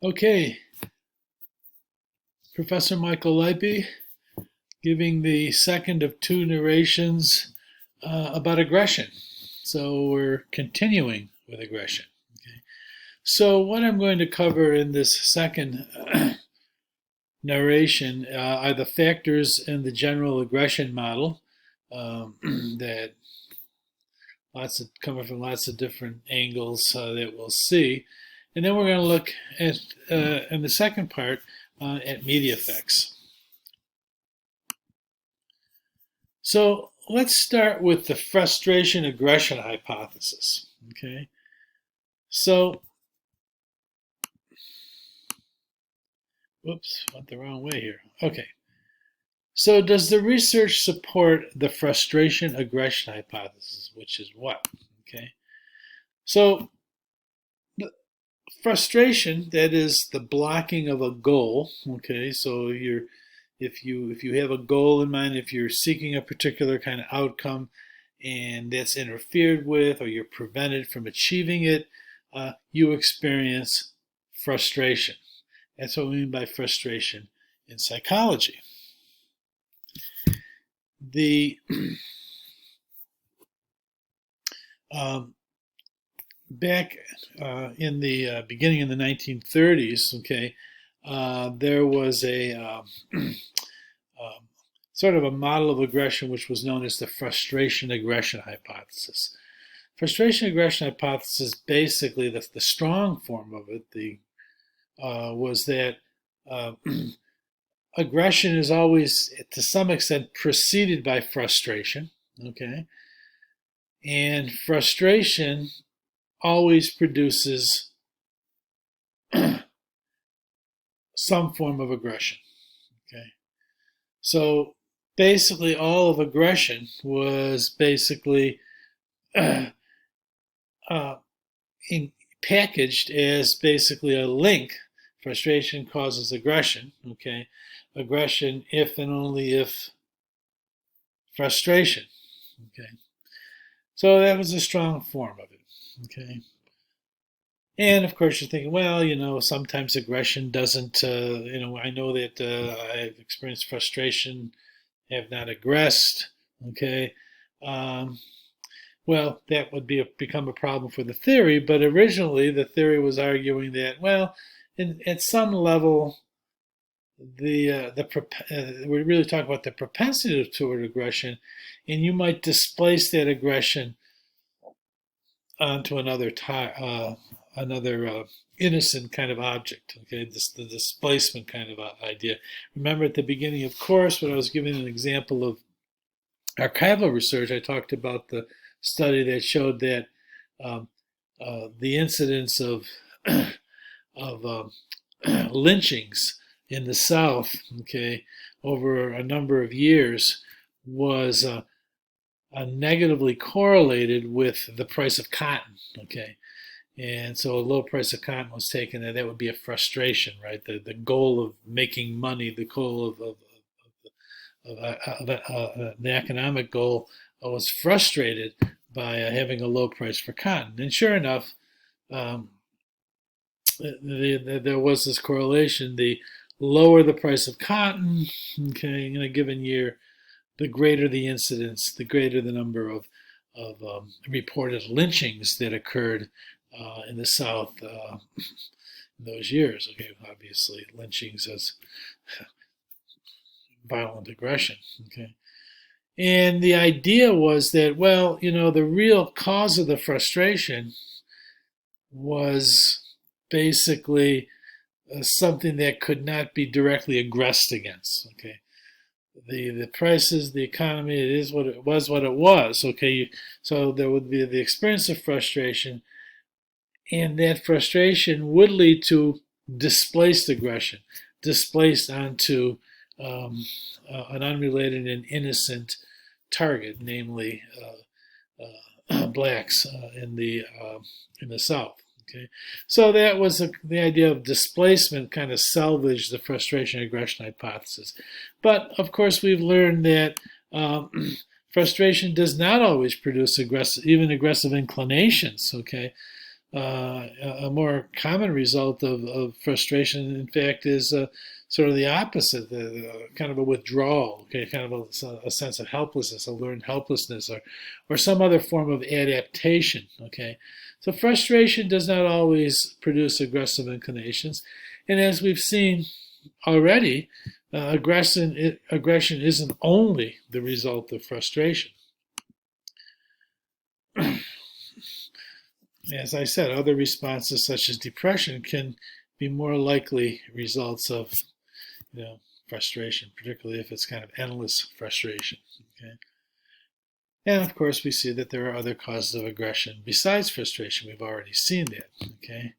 Okay, Professor Michael Leipe giving the second of two narrations about aggression. So we're continuing with aggression. Okay. So what I'm going to cover in this second narration are the factors in the general aggression model that coming from lots of different angles that we'll see. And then we're going to look at, in the second part, at media effects. So let's start with the frustration aggression hypothesis. Okay. So, whoops, went the wrong way here. Okay. So does the research support the frustration aggression hypothesis, which is what? Okay. So frustration, that is the blocking of a goal. Okay. So if you have a goal in mind, if you're seeking a particular kind of outcome and that's interfered with or you're prevented from achieving it, you experience frustration. That's what we mean by frustration in psychology. The back in the beginning of the 1930s, okay, there was a sort of a model of aggression which was known as the frustration aggression hypothesis. Frustration aggression hypothesis, basically, the strong form of it, was that aggression is always, to some extent, preceded by frustration. Okay, and frustration always produces some form of aggression. Okay, so basically, all of aggression was basically packaged as basically a link. Frustration causes aggression. Okay, aggression if and only if frustration. Okay, so that was a strong form of it. Okay, and of course you're thinking, well, sometimes aggression doesn't. I know that I've experienced frustration, have not aggressed. Okay. Well, that would become a problem for the theory, but originally the theory was arguing that, well, at some level, we really talk about the propensity toward aggression, and you might displace that aggression onto another innocent kind of object. Okay, the displacement kind of idea. Remember at the beginning of course when I was giving an example of archival research, I talked about the study that showed that the incidence of lynchings in the South, okay, over a number of years was negatively correlated with the price of cotton. Okay, and so a low price of cotton was taken, and that would be a frustration, right? The goal of making money, the goal of the economic goal was frustrated by having a low price for cotton. And sure enough, there was this correlation. The lower the price of cotton, okay, in a given year, the greater the incidence, the greater the number of reported lynchings that occurred in the South in those years. Okay, obviously lynchings as violent aggression. Okay, and the idea was that, well, the real cause of the frustration was basically something that could not be directly aggressed against. Okay, the prices, the economy, it is what it was. Okay, so there would be the experience of frustration, and that frustration would lead to displaced aggression, displaced onto an unrelated and innocent target, namely blacks in the South. Okay, so that was the idea of displacement, kind of salvaged the frustration aggression hypothesis. But of course, we've learned that frustration does not always produce aggressive inclinations. Okay, a more common result of frustration, in fact, is sort of the opposite, kind of a withdrawal, okay, kind of a sense of helplessness, a learned helplessness, or some other form of adaptation, okay. So frustration does not always produce aggressive inclinations, and as we've seen already, aggression isn't only the result of frustration. As I said, other responses such as depression can be more likely results of, frustration, particularly if it's kind of endless frustration. Okay? And of course, we see that there are other causes of aggression besides frustration. We've already seen that. Okay,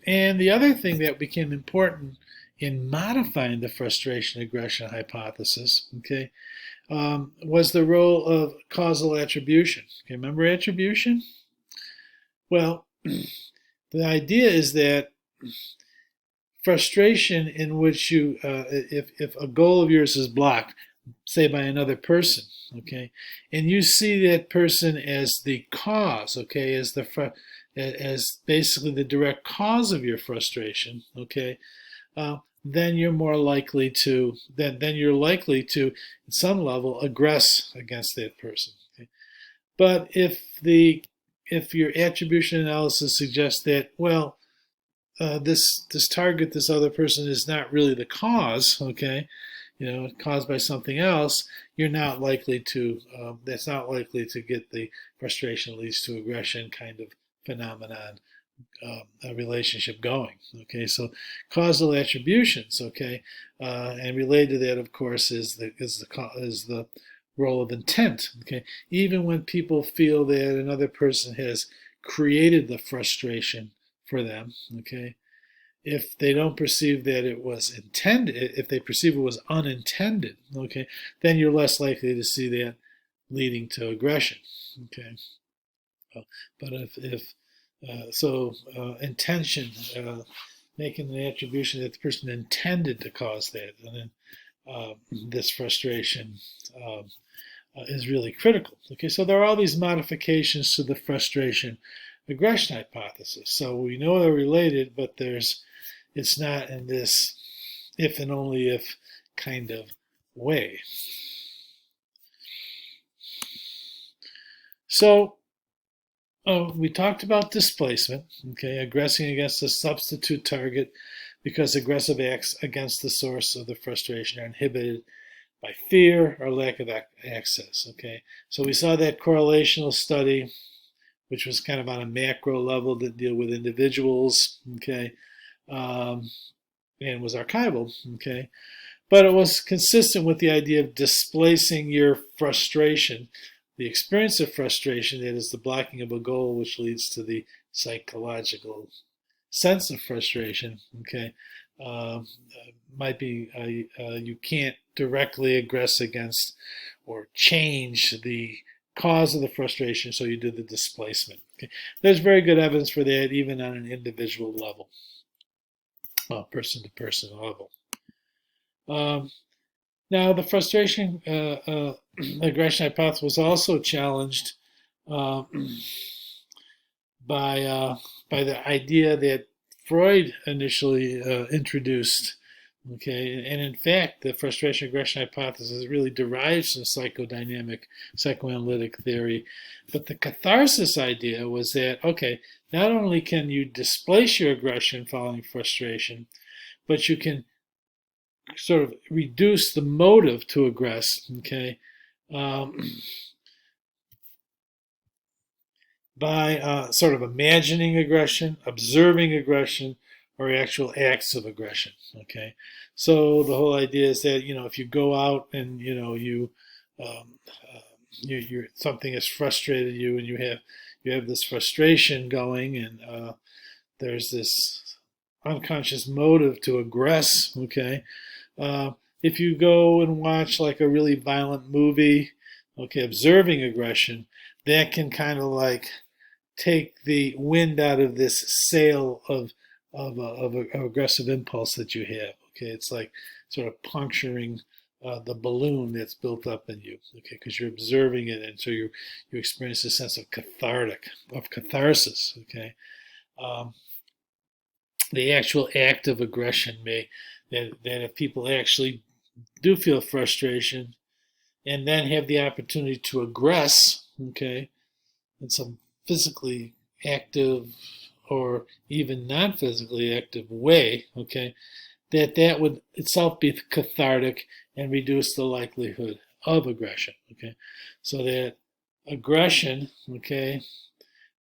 and the other thing that became important in modifying the frustration aggression hypothesis, okay, was the role of causal attribution. Okay, remember attribution? Well, the idea is that frustration in which you, if a goal of yours is blocked, say by another person, okay, and you see that person as the cause, okay, as basically the direct cause of your frustration, okay, then you're more likely to, then you're likely to, at some level, aggress against that person. Okay? But if your attribution analysis suggests that, well, this target, this other person, is not really the cause, okay, caused by something else, you're not likely to, that's not likely to get the frustration leads to aggression kind of phenomenon, a relationship going. Okay, so causal attributions, okay, and related to that, of course, is the role of intent. Okay, even when people feel that another person has created the frustration for them, okay, if they don't perceive that it was intended, if they perceive it was unintended, okay, then you're less likely to see that leading to aggression. Okay, but if intention, making the attribution that the person intended to cause that, and then this frustration is really critical. Okay, so there are all these modifications to the frustration aggression hypothesis. So we know they're related, but it's not in this if and only if kind of way. So we talked about displacement, okay, aggressing against a substitute target because aggressive acts against the source of the frustration are inhibited by fear or lack of access, okay. So we saw that correlational study, which was kind of on a macro level that deal with individuals, okay, and was archival, okay. But it was consistent with the idea of displacing your frustration, the experience of frustration, that is the blocking of a goal, which leads to the psychological sense of frustration, okay, might be you can't directly aggress against or change the cause of the frustration, so you do the displacement. Okay? There's very good evidence for that, even on an individual level, person-to-person level. Now, the frustration aggression hypothesis was also challenged by the idea that Freud initially introduced. Okay, and in fact, the frustration aggression hypothesis really derives from psychodynamic psychoanalytic theory. But the catharsis idea was that, okay, not only can you displace your aggression following frustration, but you can sort of reduce the motive to aggress, okay, by sort of imagining aggression, observing aggression, or actual acts of aggression. Okay, so the whole idea is that if you go out and you something has frustrated you, and you have this frustration going, and there's this unconscious motive to aggress. Okay, if you go and watch like a really violent movie, okay, observing aggression, that can kind of like take the wind out of this sail of aggressive impulse that you have. Okay, it's like sort of puncturing the balloon that's built up in you, okay, because you're observing it, and so you experience a sense of catharsis, okay. Um, the actual act of aggression that if people actually do feel frustration and then have the opportunity to aggress, okay, in some physically active or even non-physically active way, okay, that would itself be cathartic and reduce the likelihood of aggression, okay. So that aggression, okay,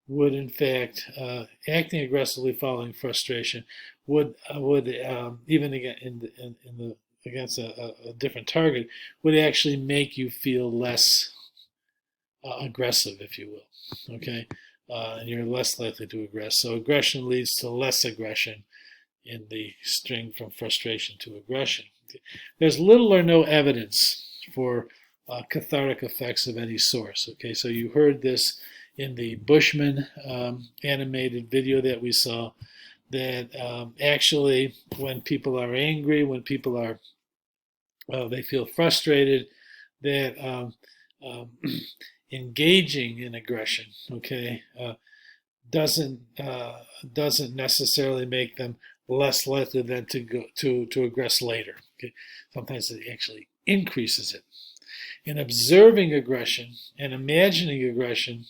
would in fact acting aggressively following frustration would even again in the against a different target would actually make you feel less aggressive, if you will, okay, and you're less likely to aggress. So aggression leads to less aggression in the string from frustration to aggression. There's little or no evidence for cathartic effects of any source. Okay, so you heard this in the Bushman animated video that we saw, that actually when people are angry, when people are they feel frustrated, that engaging in aggression, okay, doesn't necessarily make them less likely than to go to aggress later. Okay? Sometimes it actually increases it. And observing aggression and imagining aggression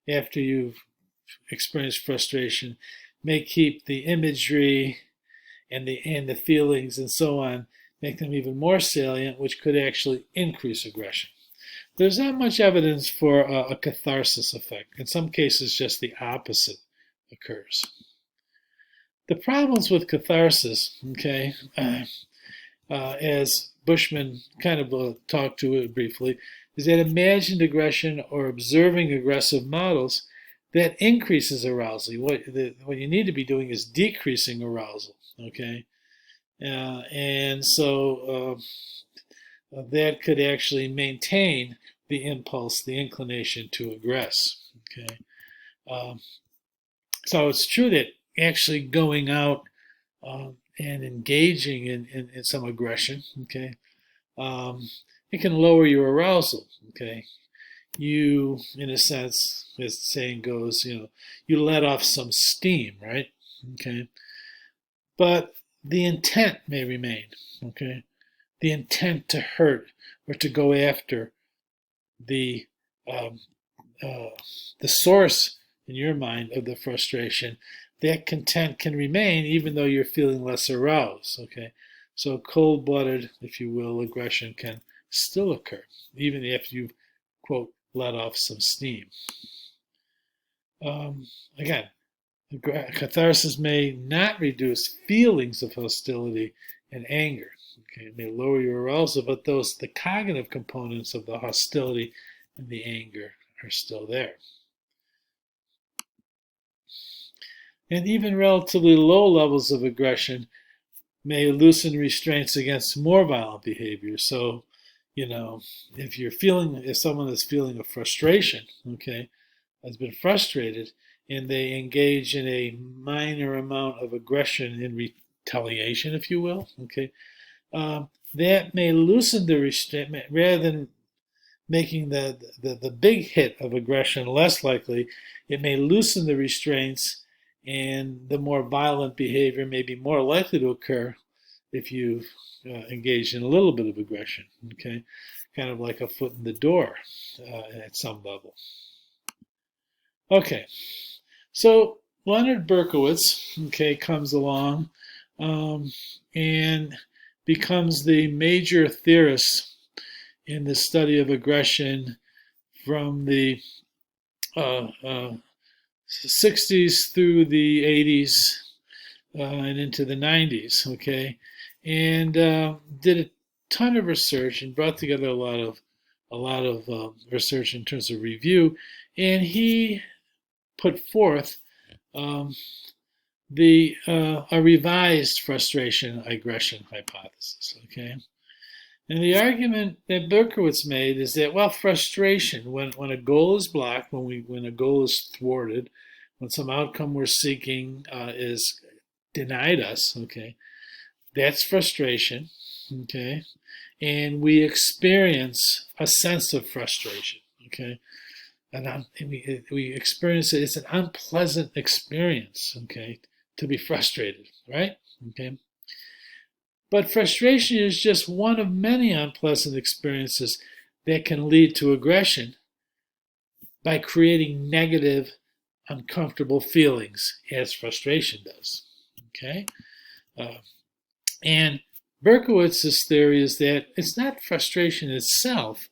after you've experienced frustration may keep the imagery and the feelings and so on, make them even more salient, which could actually increase aggression. There's not much evidence for a catharsis effect. In some cases, just the opposite occurs. The problems with catharsis, okay, as Bushman kind of talked to it briefly, is that imagined aggression or observing aggressive models that increases arousal. What you need to be doing is decreasing arousal, okay, and so that could actually maintain the impulse, the inclination to aggress. Okay, um, so it's true that actually going out and engaging in some aggression, okay, um, it can lower your arousal. Okay, you, in a sense, as the saying goes, you let off some steam, right? Okay, but the intent may remain. Okay, the intent to hurt or to go after the um, uh, the source in your mind of the frustration, that content can remain even though you're feeling less aroused. Okay, so cold-blooded, if you will, aggression can still occur even if you've quote let off some steam. Again, catharsis may not reduce feelings of hostility and anger. Okay, it may lower your arousal, but the cognitive components of the hostility and the anger are still there. And even relatively low levels of aggression may loosen restraints against more violent behavior. So, if someone is feeling a frustration, okay, has been frustrated, and they engage in a minor amount of aggression in retaliation, if you will, okay, that may loosen the restraint rather than making the big hit of aggression less likely. It may loosen the restraints, and the more violent behavior may be more likely to occur if you've engaged in a little bit of aggression. Okay, kind of like a foot in the door at some level. Okay, so Leonard Berkowitz, okay, comes along and becomes the major theorist in the study of aggression from the 60s through the 80s and into the 90s, okay, and did a ton of research and brought together a lot of research in terms of review, and he put forth a revised frustration aggression hypothesis, okay. And the argument that Berkowitz made is that, well, frustration, when a goal is blocked, when a goal is thwarted, when some outcome we're seeking is denied us, okay, that's frustration, okay, and we experience a sense of frustration. Okay, and we experience it. It's an unpleasant experience. Okay, to be frustrated, right? Okay. But frustration is just one of many unpleasant experiences that can lead to aggression by creating negative, uncomfortable feelings, as frustration does. Okay? Uh, and Berkowitz's theory is that it's not frustration itself,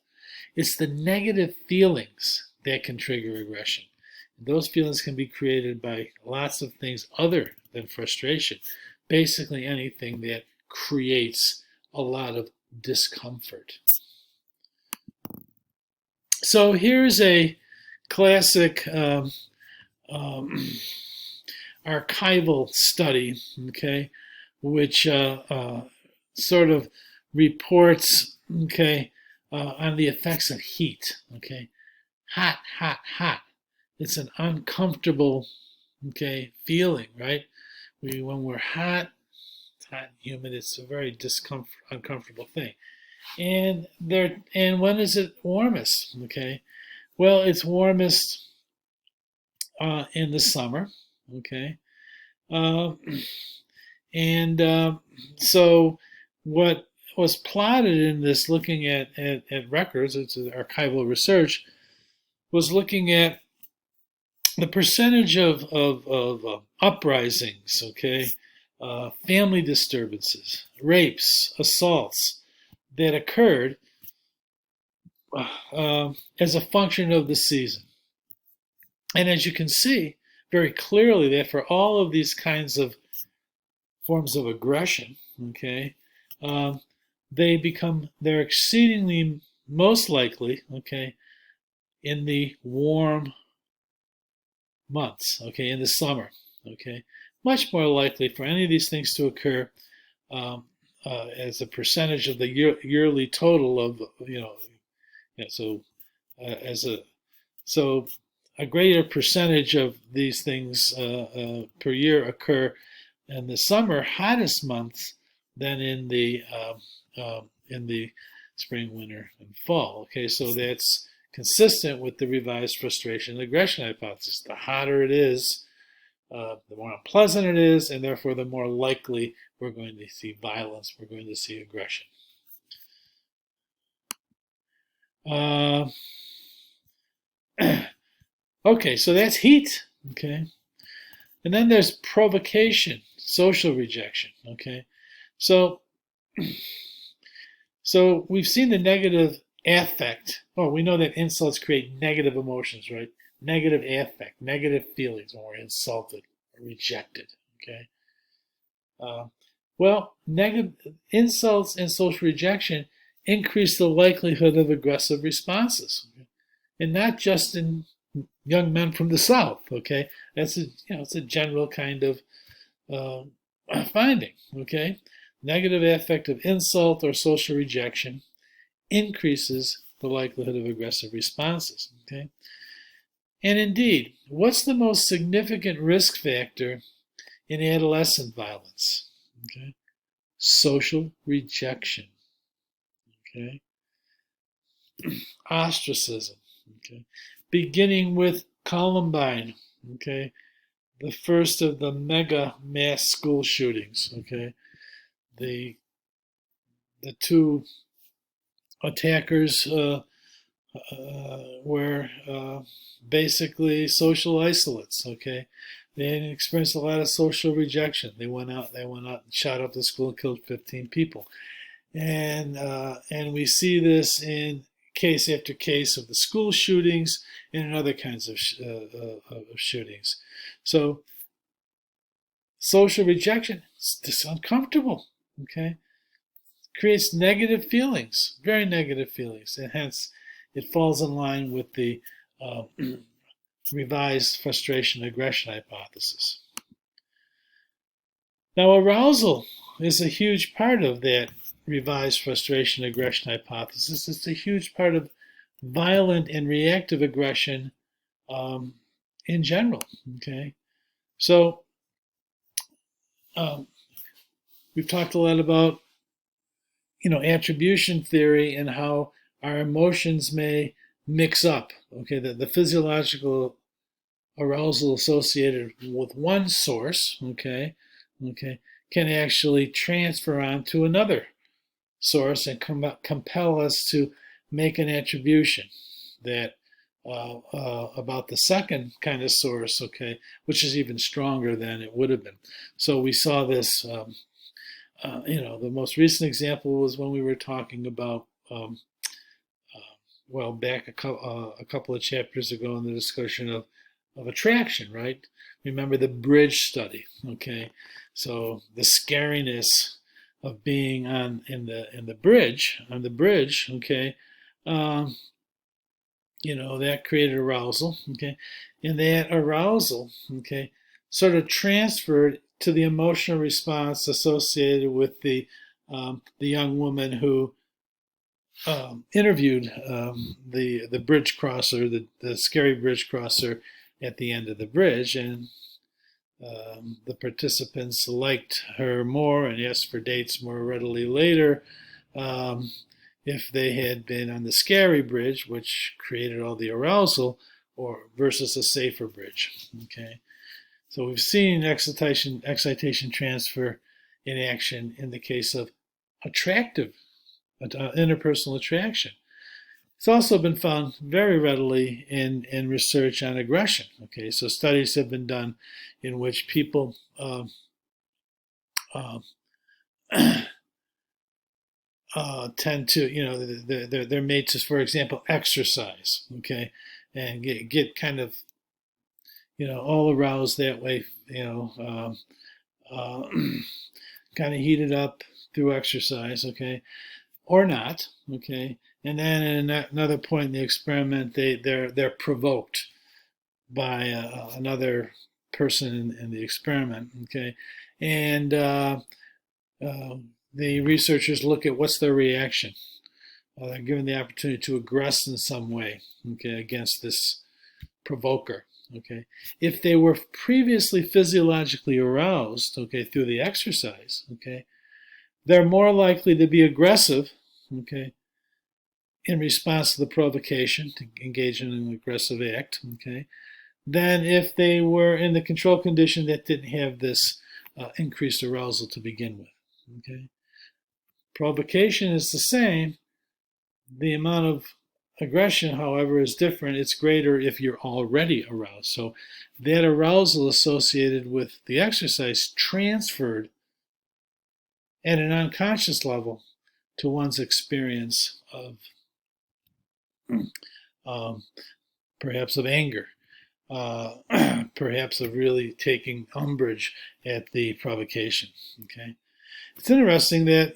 it's the negative feelings that can trigger aggression. Those feelings can be created by lots of things other than frustration. Basically, anything that creates a lot of discomfort. So here's a classic archival study, okay, which sort of reports, okay, on the effects of heat, okay. Hot, hot, hot. It's an uncomfortable, okay, feeling, right? When we're hot, it's hot and humid, it's a very uncomfortable thing. And when is it warmest? Okay, well, it's warmest in the summer. Okay, uh, and so what was plotted in this, looking at records, it's archival research, was looking at the percentage of uprisings, okay, family disturbances, rapes, assaults that occurred as a function of the season. And as you can see very clearly, that for all of these kinds of forms of aggression, okay, they're exceedingly most likely, okay, in the warm months, okay, in the summer, okay, much more likely for any of these things to occur as a percentage of the yearly total of, so a greater percentage of these things per year occur in the summer hottest months than in the spring, winter, and fall. Okay, so that's consistent with the revised frustration and aggression hypothesis. The hotter it is, the more unpleasant it is, and therefore the more likely we're going to see violence, we're going to see aggression. Okay, so that's heat. Okay, and then there's provocation, social rejection. Okay, so we've seen the negative affect. Oh, we know that insults create negative emotions, right? Negative affect, negative feelings when we're insulted or rejected. Okay. Well, negative insults and social rejection increase the likelihood of aggressive responses, okay? And not just in young men from the South. Okay, that's it's a general kind of finding. Okay, negative affect of insult or social rejection increases the likelihood of aggressive responses. Okay, and indeed, what's the most significant risk factor in adolescent violence? Okay, social rejection. Okay, ostracism. Okay, beginning with Columbine. Okay, the first of the mega mass school shootings. Okay, the two attackers were basically social isolates. Okay, they experienced a lot of social rejection. They went out and shot up the school and killed 15 people, and we see this in case after case of the school shootings and in other kinds of shootings. So social rejection is just uncomfortable. Okay, creates negative feelings, very negative feelings, and hence it falls in line with the revised frustration aggression hypothesis. Now, arousal is a huge part of that revised frustration aggression hypothesis. It's a huge part of violent and reactive aggression in general. Okay, so we've talked a lot about attribution theory and how our emotions may mix up. Okay, the physiological arousal associated with one source, okay, can actually transfer on to another source and compel us to make an attribution that about the second kind of source, okay, which is even stronger than it would have been. So we saw this. The most recent example was when we were talking about, back a couple of chapters ago in the discussion of attraction, right? Remember the bridge study, okay? So the scariness of being on the bridge, okay? That created arousal, okay? And that arousal, okay, sort of transferred to the emotional response associated with the young woman who interviewed the bridge crosser, the scary bridge crosser at the end of the bridge, and the participants liked her more and asked for dates more readily later if they had been on the scary bridge, which created all the arousal, or versus a safer bridge. Okay, so we've seen excitation transfer in action in the case of attractive interpersonal attraction. It's also been found very readily in research on aggression. Okay, so studies have been done in which people tend to, they're made to, for example, exercise, okay, and get kind of, all aroused that way, kind of heated up through exercise, okay, or not, okay. And then at another point in the experiment, they're provoked by another person in the experiment, okay, and the researchers look at what's their reaction. They're given the opportunity to aggress in some way, okay, against this provoker, okay. If they were previously physiologically aroused, okay, through the exercise, okay, they're more likely to be aggressive, okay, in response to the provocation, to engage in an aggressive act, okay, than if they were in the control condition that didn't have this increased arousal to begin with, okay. Provocation is the same. The amount of aggression, however, is different. It's greater if you're already aroused. So that arousal associated with the exercise transferred at an unconscious level to one's experience of perhaps of anger, perhaps of really taking umbrage at the provocation. Okay, it's interesting that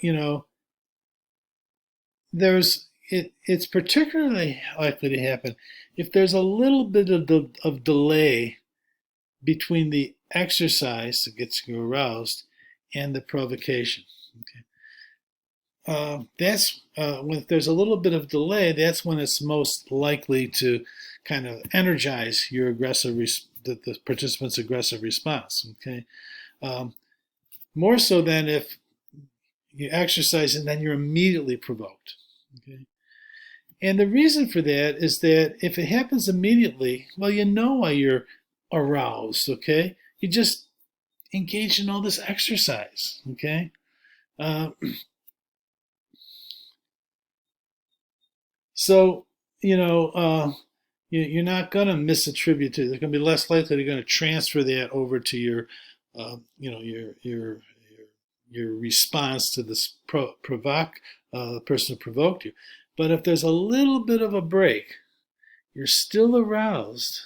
it's particularly likely to happen if there's a little bit of delay between the exercise that gets you aroused and the provocation. Okay. That's when there's a little bit of delay. That's when it's most likely to kind of energize your aggressive the participant's aggressive response. Okay, more so than if you exercise and then you're immediately provoked. Okay, and the reason for that is that if it happens immediately, well, you know why you're aroused. Okay, you just engage in all this exercise. Okay. So, you're not going to misattribute to. They're going to be less likely to going to transfer that over to your, your response to this the person who provoked you. But if there's a little bit of a break, you're still aroused,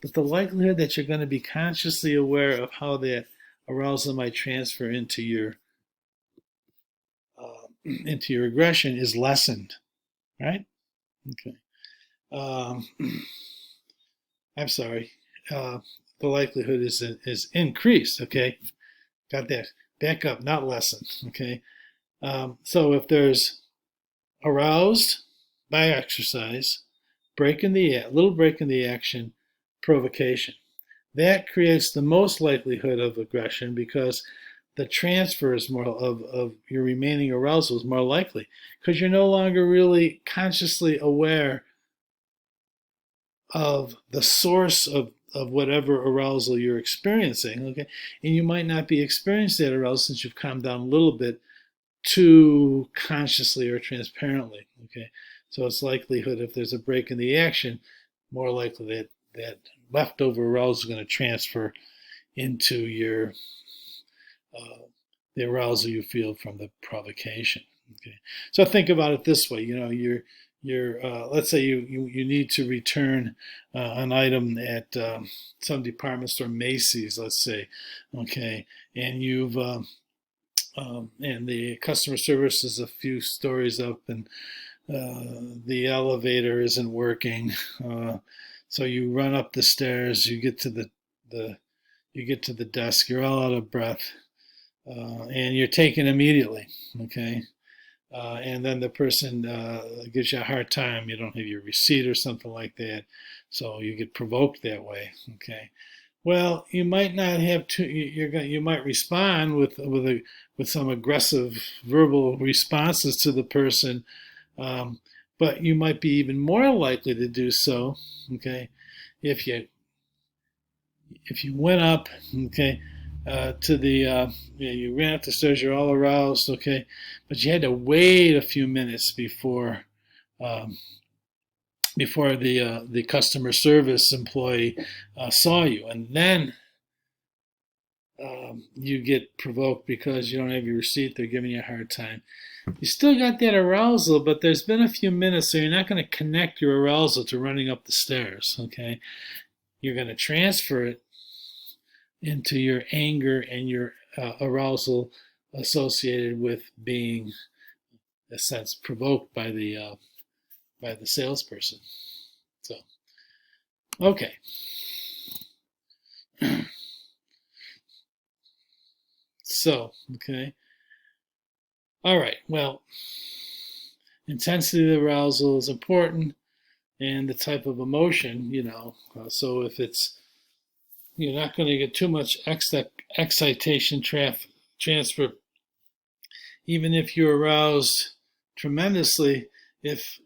but the likelihood that you're going to be consciously aware of how that arousal might transfer into your aggression is lessened, right? Okay. I'm sorry. The likelihood is increased. Okay, got that. Back up, not lessened. Okay. So if there's aroused by exercise, little break in the action, provocation, that creates the most likelihood of aggression because the transfer is more of your remaining arousal is more likely because you're no longer really consciously aware of the source of whatever arousal you're experiencing, okay? And you might not be experiencing that arousal since you've calmed down a little bit too consciously or transparently, okay? So it's likelihood if there's a break in the action, more likely that leftover arousal is going to transfer into your the arousal you feel from the provocation. Okay, so think about it this way: you're let's say you need to return an item at some department store, Macy's, let's say, okay, and you've and the customer service is a few stories up, and the elevator isn't working. So you run up the stairs, you get to the desk, you're all out of breath, and you're taken immediately. Okay, and then the person gives you a hard time. You don't have your receipt or something like that, so you get provoked that way. Okay, well, you might not have to. You might respond with some aggressive verbal responses to the person, um, but you might be even more likely to do so. Okay, if you went up, okay, to the you ran up the stairs, you're all aroused, okay, but you had to wait a few minutes um, before the customer service employee saw you, and then you get provoked because you don't have your receipt. They're giving you a hard time. You still got that arousal, but there's been a few minutes, so you're not going to connect your arousal to running up the stairs. Okay, you're going to transfer it into your anger and your arousal associated with being, in a sense, provoked by the salesperson. So, okay. So, okay. All right. Well, intensity of the arousal is important, and the type of emotion, so if it's, you're not going to get too much excitation transfer, even if you're aroused tremendously. If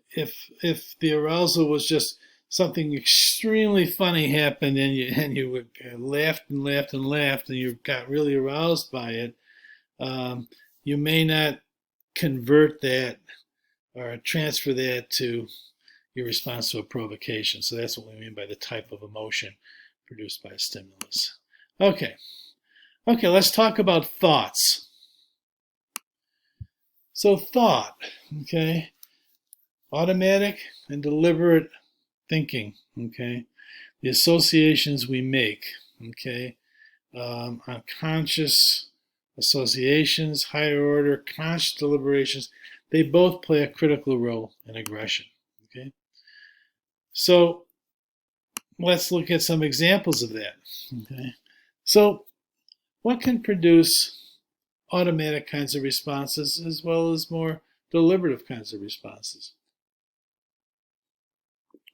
the arousal was just something extremely funny happened, and you laughed and laughed and laughed, and you got really aroused by it, you may not convert that or transfer that to your response to a provocation. So that's what we mean by the type of emotion produced by a stimulus. Okay, let's talk about thoughts. So thought, okay, automatic and deliberate thinking, okay, the associations we make, okay, unconscious associations, higher order conscious deliberations, they both play a critical role in aggression, okay. So let's look at some examples of that, okay. So what can produce automatic kinds of responses as well as more deliberative kinds of responses?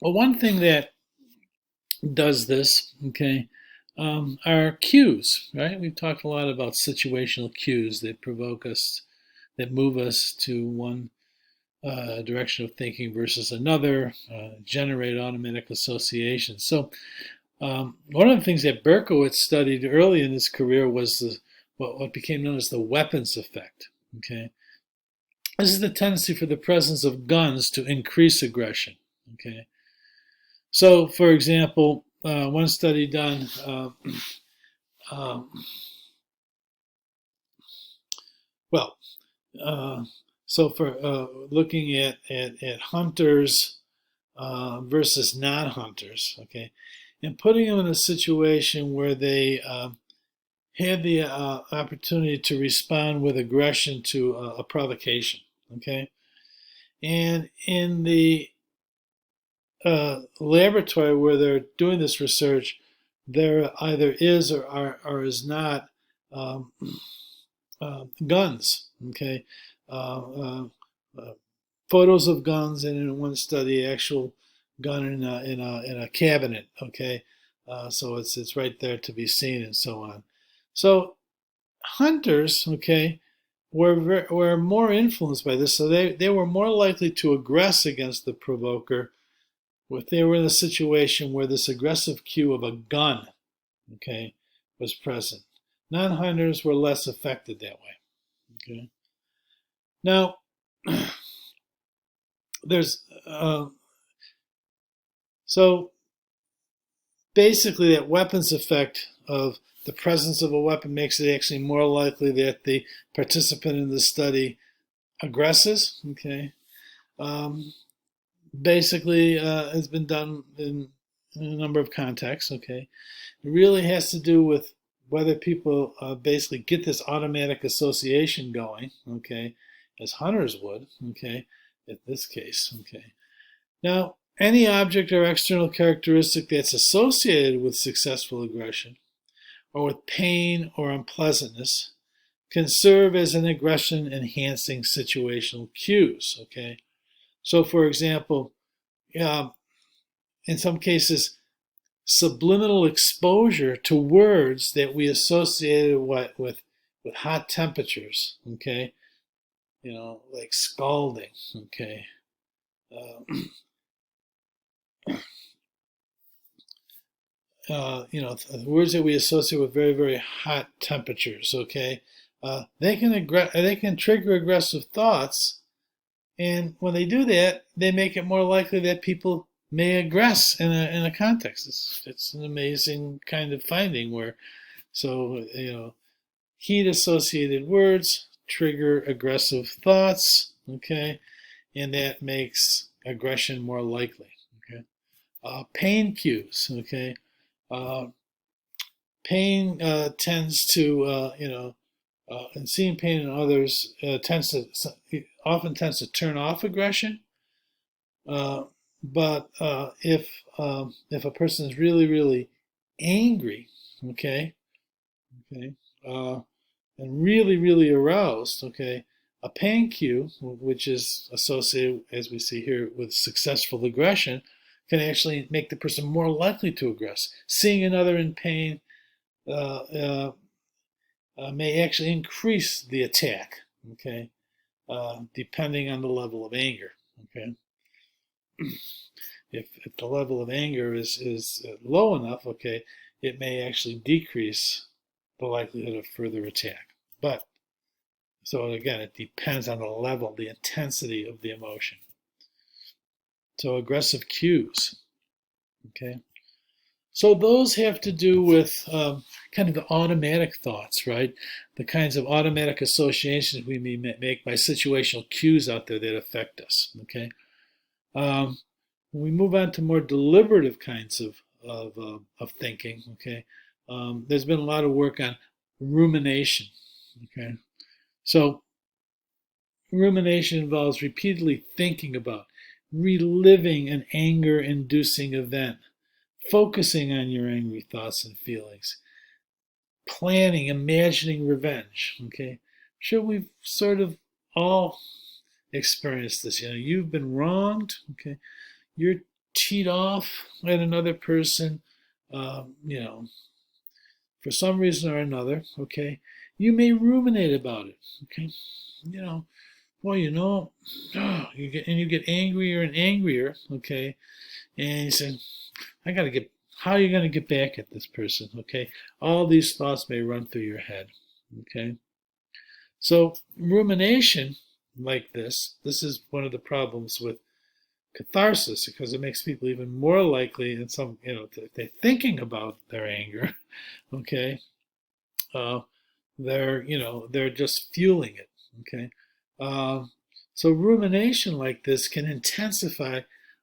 Well, one thing that does this, okay, are cues, right? We've talked a lot about situational cues that provoke us, that move us to one direction of thinking versus another, generate automatic associations. So one of the things that Berkowitz studied early in his career was what became known as the weapons effect, okay? This is the tendency for the presence of guns to increase aggression, okay? So, for example, one study done, um, well, so for looking at hunters versus non-hunters, okay, and putting them in a situation where they had the opportunity to respond with aggression to a provocation, okay, and in the laboratory where they're doing this research, there either is or is not um, guns. Okay, uh, uh, photos of guns, and in one study, actual gun in a cabinet. Okay, so it's right there to be seen, and so on. So hunters, okay, were more influenced by this, so they were more likely to aggress against the provoker if they were in a situation where this aggressive cue of a gun, okay, was present. Non-hunters were less affected that way. Okay. Now, there's so basically that weapons effect of the presence of a weapon makes it actually more likely that the participant in the study aggresses. Okay. Basically, it's been done in a number of contexts. Okay. It really has to do with whether people basically get this automatic association going, okay, as hunters would, okay, in this case, okay. Now, any object or external characteristic that's associated with successful aggression or with pain or unpleasantness can serve as an aggression-enhancing situational cues, okay. So, for example, in some cases, subliminal exposure to words that we associated with hot temperatures, okay, like scalding, okay, words that we associate with very, very hot temperatures, okay, they can trigger aggressive thoughts, and when they do that, they make it more likely that people may aggress in a context. It's an amazing kind of finding where, so, heat associated words trigger aggressive thoughts, okay, and that makes aggression more likely, okay. Pain cues, okay. Pain tends to, and seeing pain in others often tends to turn off aggression. But if a person is really, really angry, okay, and really, really aroused, okay, a pain cue, which is associated, as we see here, with successful aggression, can actually make the person more likely to aggress. Seeing another in pain may actually increase the attack, okay, depending on the level of anger, okay. If the level of anger is low enough, okay, it may actually decrease the likelihood of further attack. But, so again, it depends on the level, the intensity of the emotion. So aggressive cues, okay. So those have to do with kind of the automatic thoughts, right? The kinds of automatic associations we may make by situational cues out there that affect us, okay. When we move on to more deliberative kinds of thinking, okay, there's been a lot of work on rumination, okay. So rumination involves repeatedly thinking about, reliving an anger-inducing event, focusing on your angry thoughts and feelings, planning, imagining revenge, okay. Sure, we've sort of all experienced this. You've been wronged, okay. You're teed off at another person, for some reason or another, okay. You may ruminate about it, okay. Well, you get angrier and angrier, okay. And you say, how are you going to get back at this person, okay. All these thoughts may run through your head, okay. So rumination like this is one of the problems with catharsis, because it makes people even more likely, in some, if they're thinking about their anger, okay, they're just fueling it, okay. So rumination like this can intensify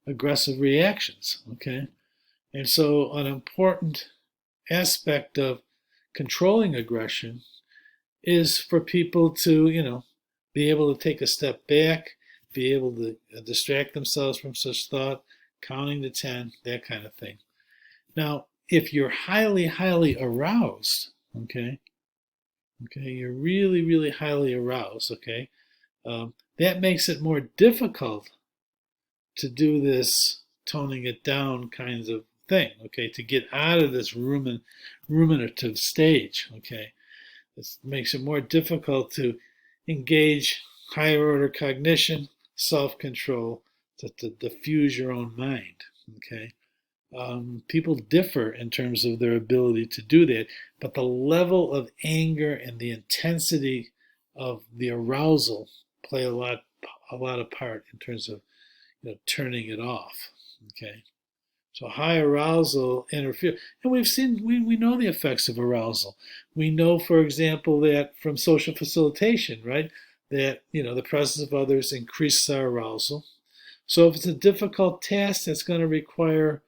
aggressive reactions, okay. And so an important aspect of controlling aggression is for people to, be able to take a step back, be able to distract themselves from such thought, counting to 10, that kind of thing. Now, if you're highly, highly aroused, okay, you're really, really highly aroused, okay, that makes it more difficult to do this toning it down kinds of thing, okay, to get out of this ruminative stage, okay. It makes it more difficult to engage higher order cognition, self-control, to diffuse your own mind. Okay, people differ in terms of their ability to do that, but the level of anger and the intensity of the arousal play a lot of part in terms of turning it off. Okay, so high arousal interfere, and we know the effects of arousal. We know, for example, that from social facilitation, right, that the presence of others increases our arousal. So if it's a difficult task that's going to require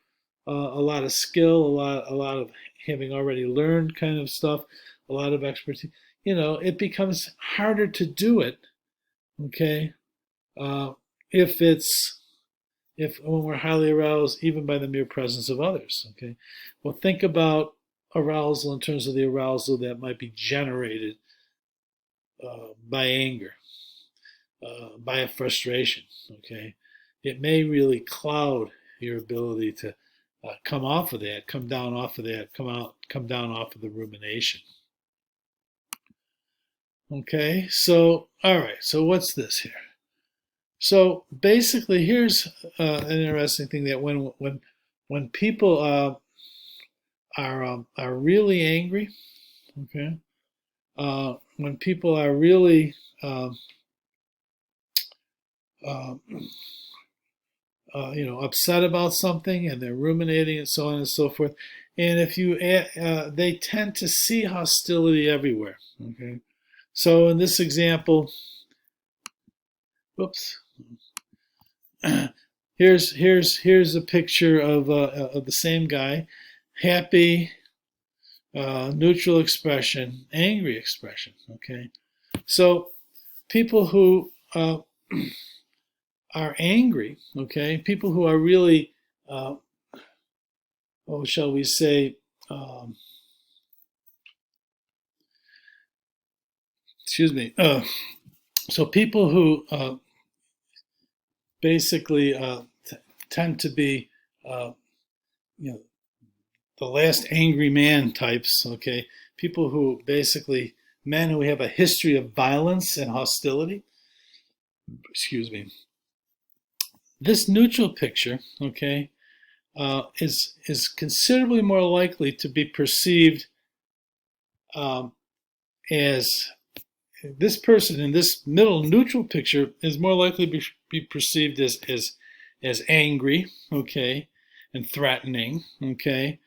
a lot of skill, a lot of having already learned kind of stuff, a lot of expertise, it becomes harder to do it. Okay, uh, if when we're highly aroused, even by the mere presence of others. Okay, well, think about arousal in terms of the arousal that might be generated by anger, by a frustration. Okay, it may really cloud your ability to come off of that, come down off of that, come down off of the rumination. Okay, so all right, so what's this here? So basically, here's an interesting thing that when people are really angry, okay, when people are really uh, upset about something and they're ruminating and so on and so forth. And if you, they tend to see hostility everywhere. Okay, so in this example, whoops, here's a picture of the same guy, happy, neutral expression, angry expression. Okay, so people who are angry, okay, people who are really shall we say, excuse me. So people who basically tend to be, you know, the last angry man types. Okay, people who basically men who have a history of violence and hostility. Excuse me. This neutral picture, okay, is considerably more likely to be perceived as this person in this middle neutral picture is more likely to be perceived as angry, okay, and threatening, okay,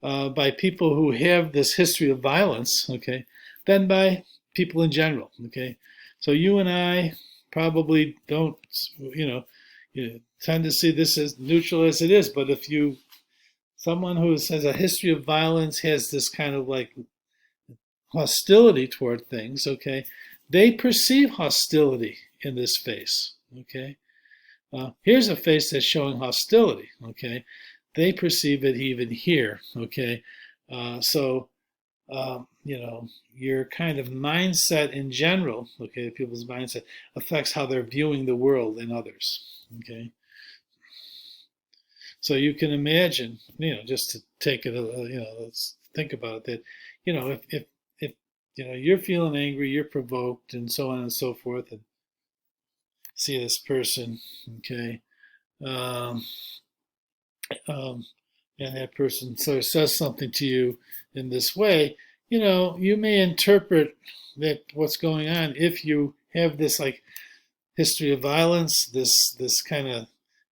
by people who have this history of violence, okay, than by people in general, okay. So you and I probably don't, you tend to see this as neutral as it is, but if someone who has a history of violence has this kind of like hostility toward things, okay, they perceive hostility in this face, okay. Here's a face that's showing hostility, okay. They perceive it even here, okay. So, your kind of mindset in general, okay, people's mindset affects how they're viewing the world and others, okay. So you can imagine, just to take it, let's think about it, that, if you're feeling angry, you're provoked, and so on and so forth, and see this person, okay, um, um, and that person sort of says something to you in this way, you may interpret that what's going on, if you have this like history of violence, this kind of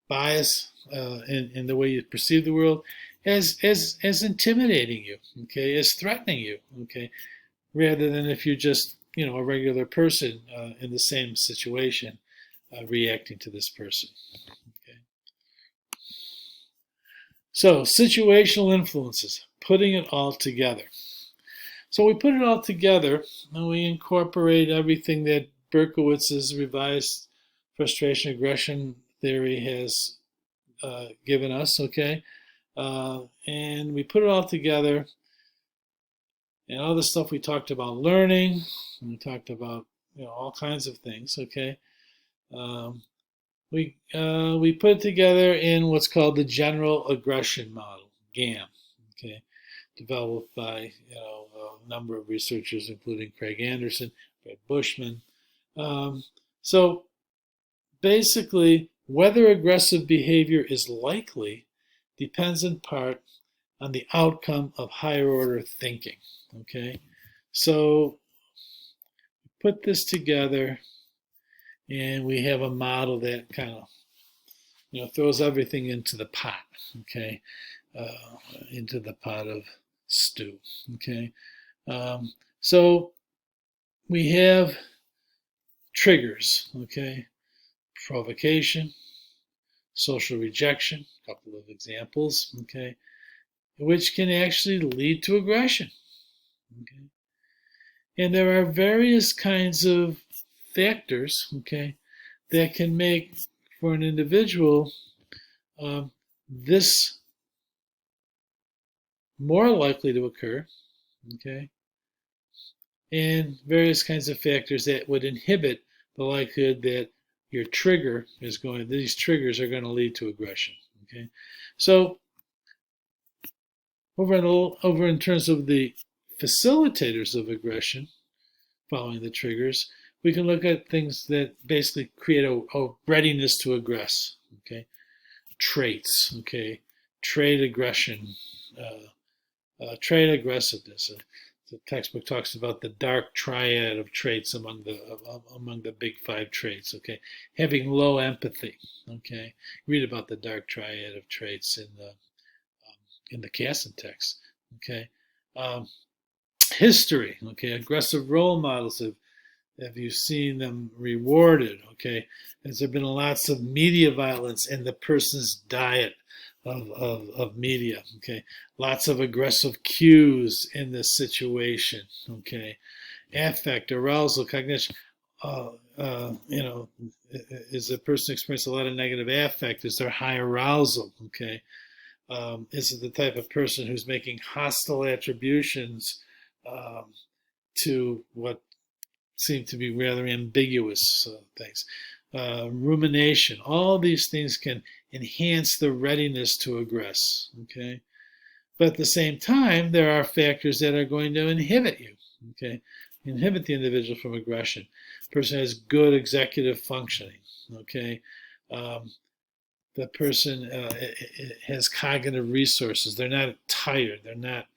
bias in the way you perceive the world, as intimidating you, okay, as threatening you, okay, rather than if you're just a regular person in the same situation reacting to this person. Okay. So situational influences, putting it all together. So we put it all together and we incorporate everything that Berkowitz's revised frustration aggression theory has given us, okay? And we put it all together, and all the stuff we talked about learning, and we talked about all kinds of things, okay? We put it together in what's called the general aggression model, GAM, okay? Developed by number of researchers, including Craig Anderson, Brett Bushman. So basically, whether aggressive behavior is likely depends in part on the outcome of higher order thinking. Okay, so put this together, and we have a model that kind of throws everything into the pot. Okay, into the pot of stew. Okay, so we have triggers. Okay, provocation, social rejection, a couple of examples. Okay, which can actually lead to aggression. Okay, and there are various kinds of factors. Okay, that can make for an individual this more likely to occur, okay, and various kinds of factors that would inhibit the likelihood that your trigger is going, these triggers are going to lead to aggression, okay. So over in terms of the facilitators of aggression following the triggers, we can look at things that basically create a readiness to aggress, okay. Traits, okay, trait aggression, trait aggressiveness. The textbook talks about the dark triad of traits among the big 5 traits. Okay, having low empathy. Okay, read about the dark triad of traits in the Casson text. Okay, history. Okay, aggressive role models. Have you seen them rewarded? Okay, has there been lots of media violence in the person's diet of media? Okay, lots of aggressive cues in this situation. Okay, affect, arousal, cognition. Is the person experiencing a lot of negative affect? Is there high arousal? Okay, is it the type of person who's making hostile attributions to what seem to be rather ambiguous things? Rumination. All these things can enhance the readiness to aggress. Okay, but at the same time, there are factors that are going to inhibit you. Okay, inhibit the individual from aggression. The person has good executive functioning. Okay, the person has cognitive resources. They're not tired. They're not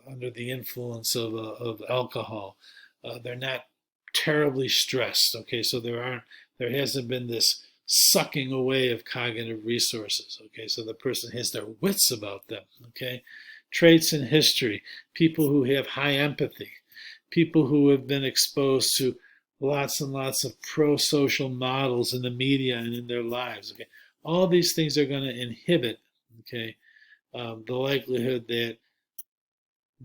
under the influence of alcohol. They're not terribly stressed. Okay, so there hasn't been this sucking away of cognitive resources. Okay, so the person has their wits about them. Okay, traits in history: people who have high empathy, people who have been exposed to lots and lots of pro-social models in the media and in their lives. Okay, all these things are going to inhibit, okay, the likelihood that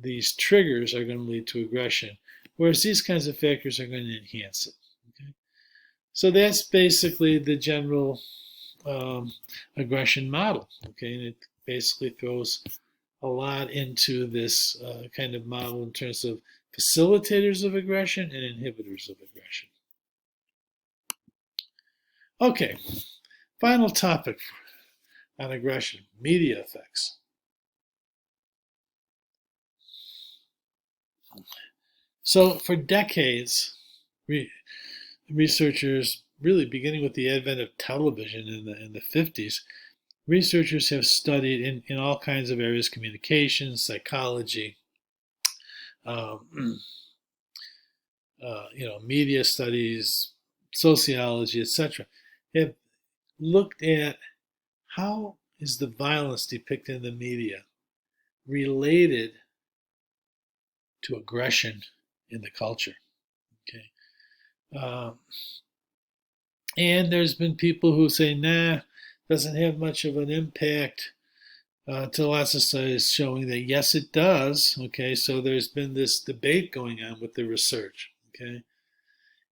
these triggers are going to lead to aggression, whereas these kinds of factors are going to enhance it. Okay, so that's basically the general aggression model. Okay, and it basically throws a lot into this kind of model in terms of facilitators of aggression and inhibitors of aggression. Okay, final topic on aggression: media effects. So for decades, researchers, really beginning with the advent of television in the 50s, researchers have studied in all kinds of areas: communications, psychology, media studies, sociology, etc., have looked at how is the violence depicted in the media related to aggression in the culture. Okay, and there's been people who say, nah, doesn't have much of an impact, to lots of studies showing that yes, it does. Okay, so there's been this debate going on with the research. Okay,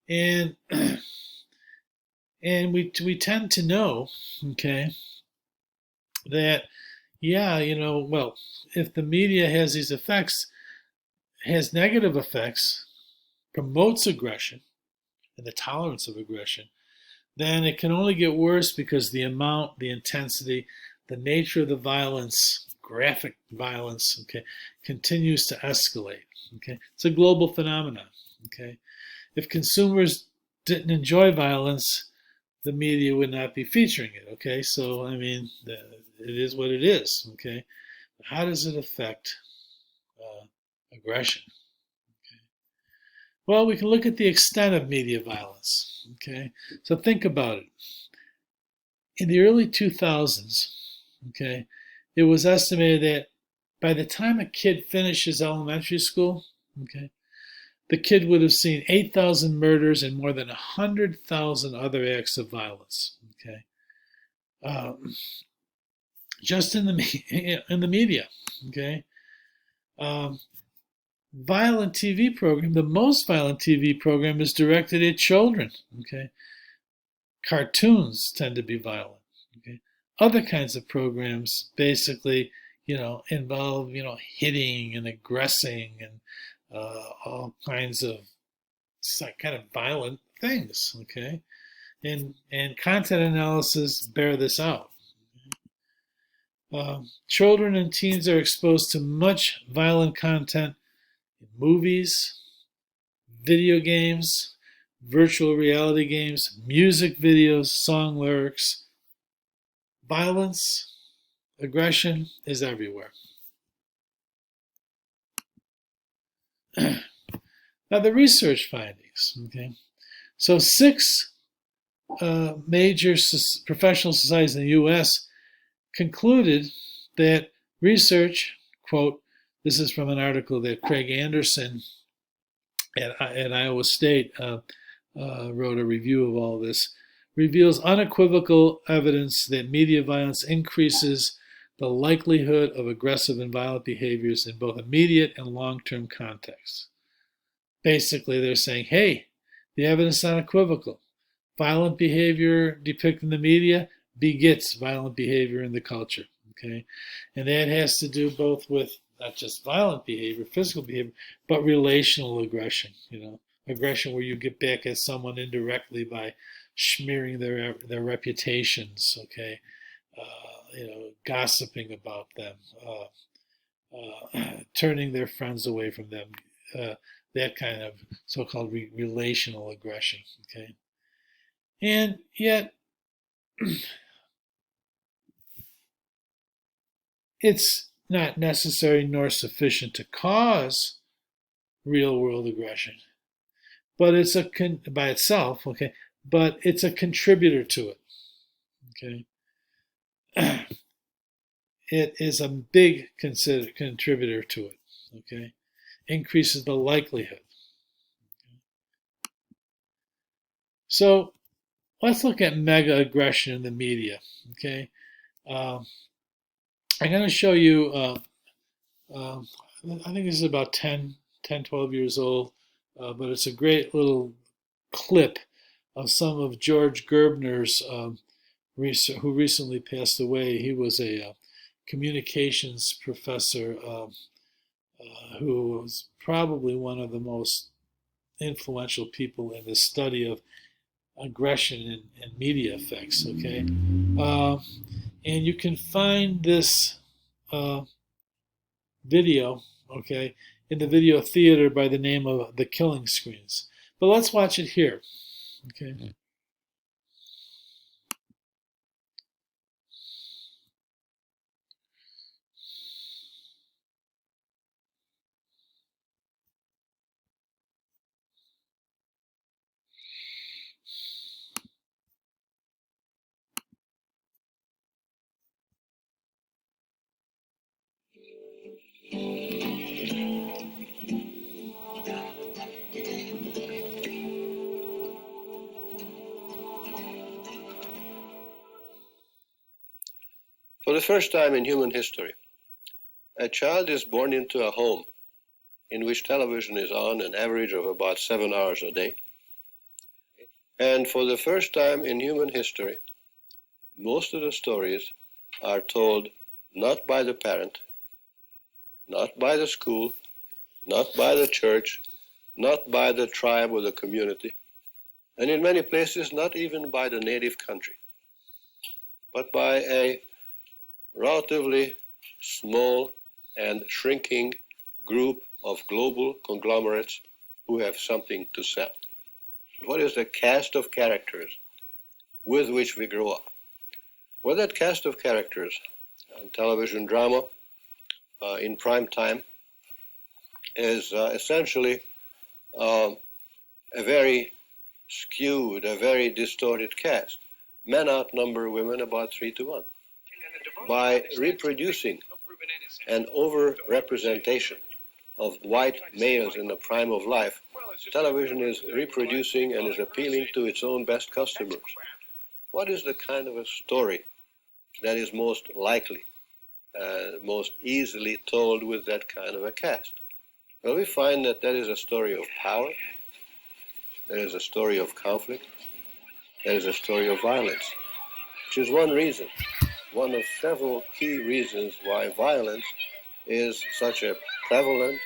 and and we tend to know, okay, that well, if the media has these effects, has negative effects, promotes aggression and the tolerance of aggression, then it can only get worse because the amount, the intensity, the nature of the violence graphic violence, okay, continues to escalate. Okay, it's a global phenomenon. Okay, if consumers didn't enjoy violence, the media would not be featuring it. Okay, so I mean, it is what it is. Okay, how does it affect aggression? Okay. Well, we can look at the extent of media violence. Okay, so think about it. In the early 2000s, okay, it was estimated that by the time a kid finishes elementary school, okay, the kid would have seen 8,000 murders and more than 100,000 other acts of violence. Okay, just in the media. Okay, violent TV program. The most violent TV program is directed at children. Okay, cartoons tend to be violent. Okay, other kinds of programs basically, involve hitting and aggressing and all kinds of kind of violent things. Okay, and content analysis bear this out. Children and teens are exposed to much violent content in movies, video games, virtual reality games, music videos, song lyrics. Violence, aggression is everywhere. Now, the research findings. Okay, so 6 major professional societies in the U.S. concluded that research, quote, this is from an article that Craig Anderson at Iowa State wrote a review of all this, reveals unequivocal evidence that media violence increases the likelihood of aggressive and violent behaviors in both immediate and long-term contexts. Basically, they're saying, hey, the evidence is unequivocal. Violent behavior depicted in the media begets violent behavior in the culture. Okay, and that has to do both with not just violent behavior, physical behavior, but relational aggression. Aggression where you get back at someone indirectly by smearing their reputations. Okay, gossiping about them, turning their friends away from them. That kind of so-called relational aggression. Okay, and yet it's not necessary nor sufficient to cause real-world aggression, but it's by itself. Okay, but it's a contributor to it. Okay, it is a big contributor to it. Okay, increases the likelihood. So let's look at mega aggression in the media. Okay, I'm going to show you. I think this is about 10, 12 years old, but it's a great little clip of some of George Gerbner's who recently passed away. He was a communications professor who was probably one of the most influential people in the study of aggression and media effects. Okay, and you can find this video, okay, in the video theater by the name of The Killing Screens. But let's watch it here. Okay. For the first time in human history, a child is born into a home in which television is on an average of about 7 hours a day. And for the first time in human history, most of the stories are told not by the parent, not by the school, not by the church, not by the tribe or the community, and in many places not even by the native country, but by a relatively small and shrinking group of global conglomerates who have something to sell. What is the cast of characters with which we grow up? Well, that cast of characters on television drama in prime time is essentially a very skewed, a very distorted cast. Men outnumber women about 3-1. By reproducing an over-representation of white males in the prime of life, television is reproducing and is appealing to its own best customers. What is the kind of a story that is most likely, most easily told with that kind of a cast? Well, we find that is a story of power, there is a story of conflict, there is a story of violence, which is one reason, one of several key reasons why violence is such a prevalent,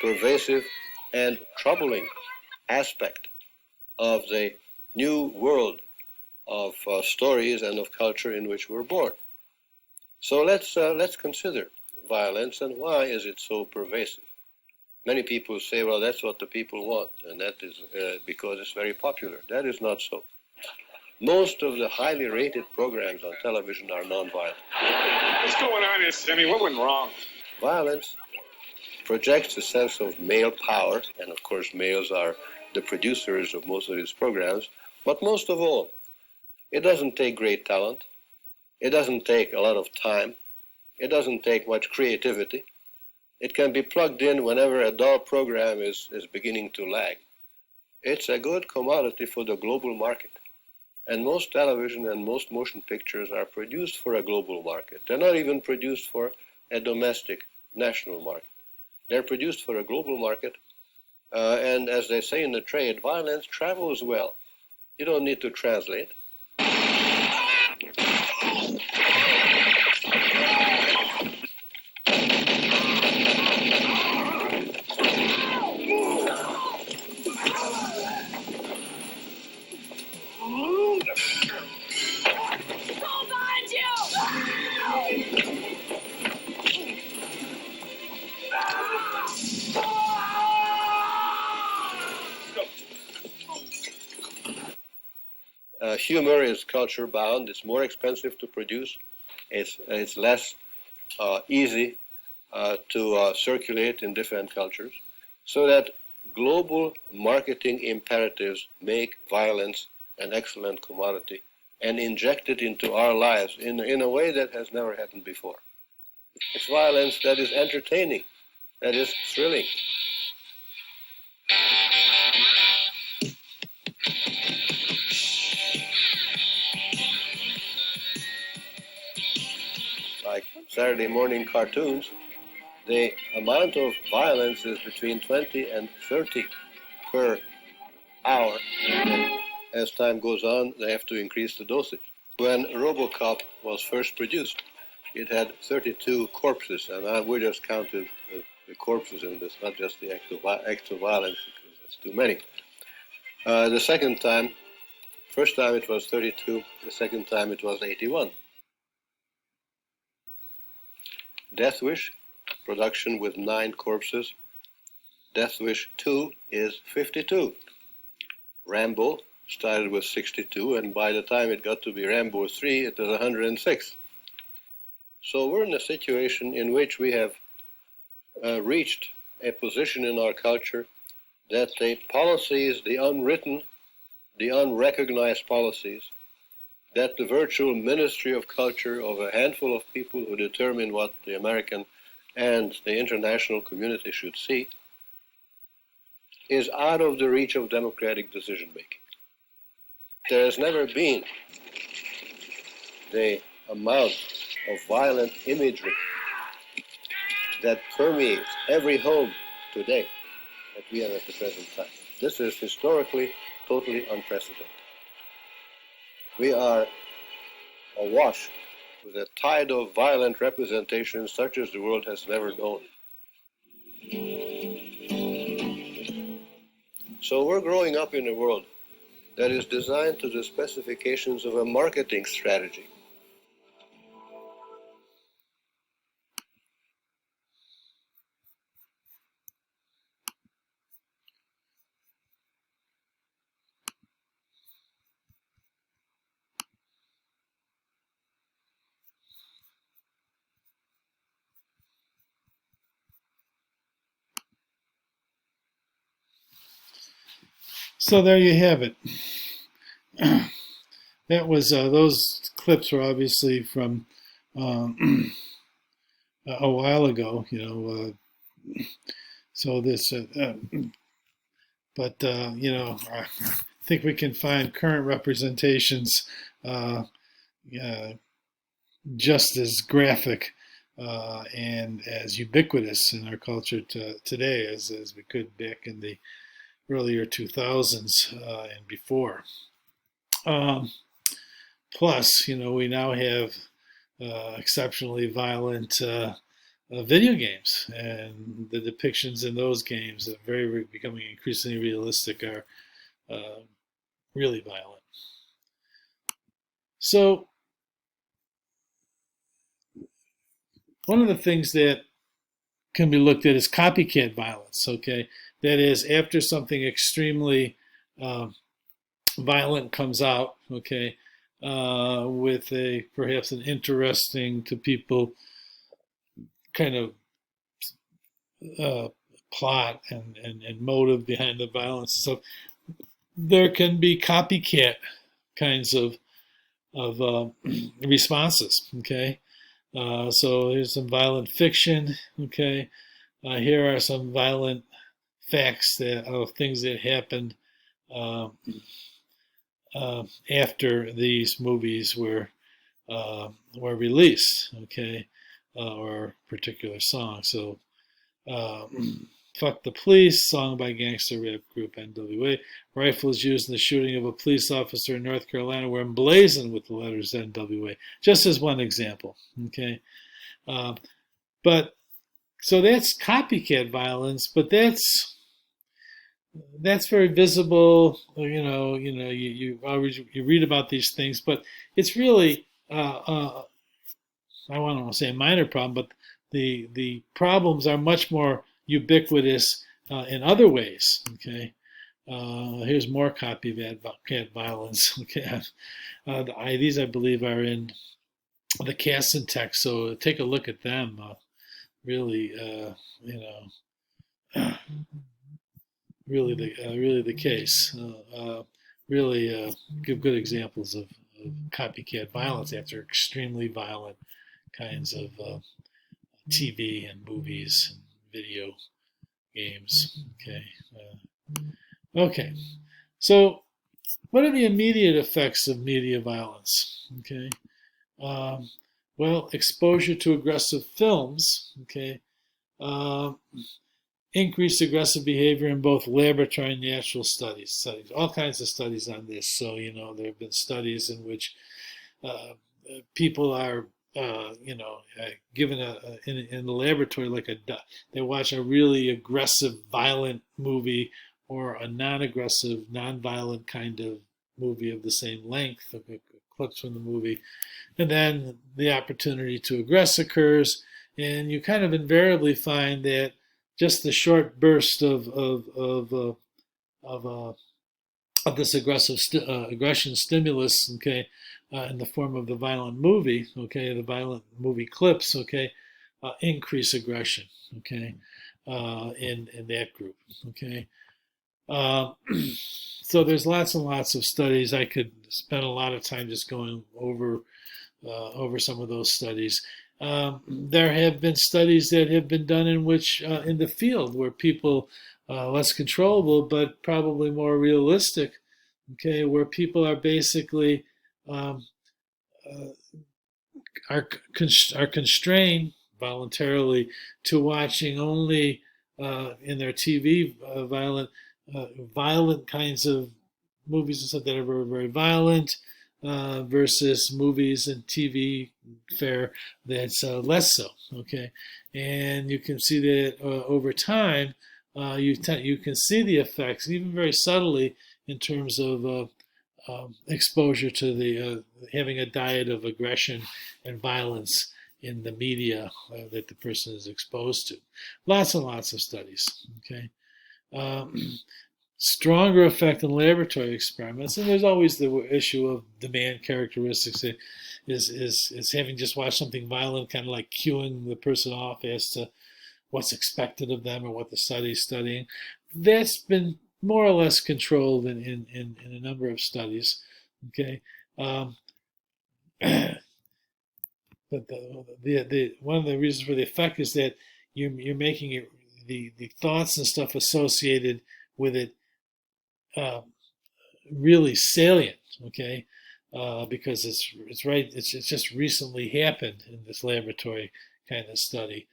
pervasive, and troubling aspect of the new world of stories and of culture in which we're born. So let's consider violence and why is it so pervasive. Many people say, well, that's what the people want, and that is because it's very popular. That is not so. Most of the highly rated programs on television are nonviolent. What's going on here, Sammy? What went wrong? Violence projects a sense of male power, and of course males are the producers of most of these programs, but most of all, it doesn't take great talent, it doesn't take a lot of time, it doesn't take much creativity. It can be plugged in whenever a dull program is beginning to lag. It's a good commodity for the global market. And most television and most motion pictures are produced for a global market. They're not even produced for a domestic national market. They're produced for a global market. And as they say in the trade, violence travels well. You don't need to translate. Humor is culture bound. It's more expensive to produce. It's less easy to circulate in different cultures. So that global marketing imperatives make violence an excellent commodity and inject it into our lives in a way that has never happened before. It's violence that is entertaining, that is thrilling. Like Saturday morning cartoons, the amount of violence is between 20 and 30 per hour. And as time goes on, they have to increase the dosage. When RoboCop was first produced, it had 32 corpses, and we just counted the corpses in this, not just the acts of violence, because that's too many. The first time it was 32, the second time it was 81. Death Wish, production with 9 corpses. Death Wish 2 is 52. Rambo started with 62, and by the time it got to be Rambo 3, it was 106. So we're in a situation in which we have reached a position in our culture that the policies, the unwritten, the unrecognized policies, that the virtual ministry of culture of a handful of people who determine what the American and the international community should see, is out of the reach of democratic decision-making. There has never been the amount of violent imagery that permeates every home today that we have at the present time. This is historically totally unprecedented. We are awash with a tide of violent representations such as the world has never known. So we're growing up in a world that is designed to the specifications of a marketing strategy. So there you have it. That was those clips were obviously from a while ago, so this, but I think we can find current representations uh, just as graphic and as ubiquitous in our culture today as we could back in the earlier 2000s and before. Plus, we now have exceptionally violent video games, and the depictions in those games that are becoming increasingly realistic are really violent. So, one of the things that can be looked at is copycat violence. Okay, that is, after something extremely violent comes out, okay, with perhaps an interesting to people kind of plot and motive behind the violence. So there can be copycat kinds of responses. Okay, so here's some violent fiction. Okay, here are some violent facts of things that happened after these movies were released, okay, or particular songs. So, "Fuck the Police," song by gangster rap group NWA. Rifles used in the shooting of a police officer in North Carolina were emblazoned with the letters NWA, just as one example, okay. But so that's copycat violence, but that's very visible. You always read about these things, but it's really I don't want to say a minor problem, but the problems are much more ubiquitous in other ways. Okay, here's more copycat violence. Okay, these I believe are in the Casson text, so take a look at them. Really, really the case. Really give good examples of copycat violence after extremely violent kinds of TV and movies and video games. Okay. Okay. So, what are the immediate effects of media violence? Okay. Well, exposure to aggressive films. Okay. Increased aggressive behavior in both laboratory and natural studies, all kinds of studies on this. So, there have been studies in which people are, given in the laboratory, they watch a really aggressive, violent movie or a non-aggressive, non-violent kind of movie of the same length, clips from the movie, and then the opportunity to aggress occurs, and you kind of invariably find that just the short burst of this aggressive aggression stimulus, okay, in the form of the violent movie, okay, the violent movie clips, okay, increase aggression, okay, in that group, okay. So there's lots and lots of studies. I could spend a lot of time just going over some of those studies. There have been studies that have been done in which, in the field, where people less controllable but probably more realistic, okay, where people are basically are constrained voluntarily to watching only in their TV violent kinds of movies and stuff that are very, very violent, versus movies and TV fare that's less so. Okay, and you can see that over time, you can see the effects, even very subtly, in terms of exposure to the having a diet of aggression and violence in the media that the person is exposed to. Lots and lots of studies. Okay. Stronger effect in laboratory experiments, and there's always the issue of demand characteristics. Is having just watched something violent kind of like cueing the person off as to what's expected of them or what the study's studying. That's been more or less controlled in a number of studies. Okay, um, but the one of the reasons for the effect is that you're making it, the thoughts and stuff associated with it uh, really salient. Okay, because it's just recently happened in this laboratory kind of study.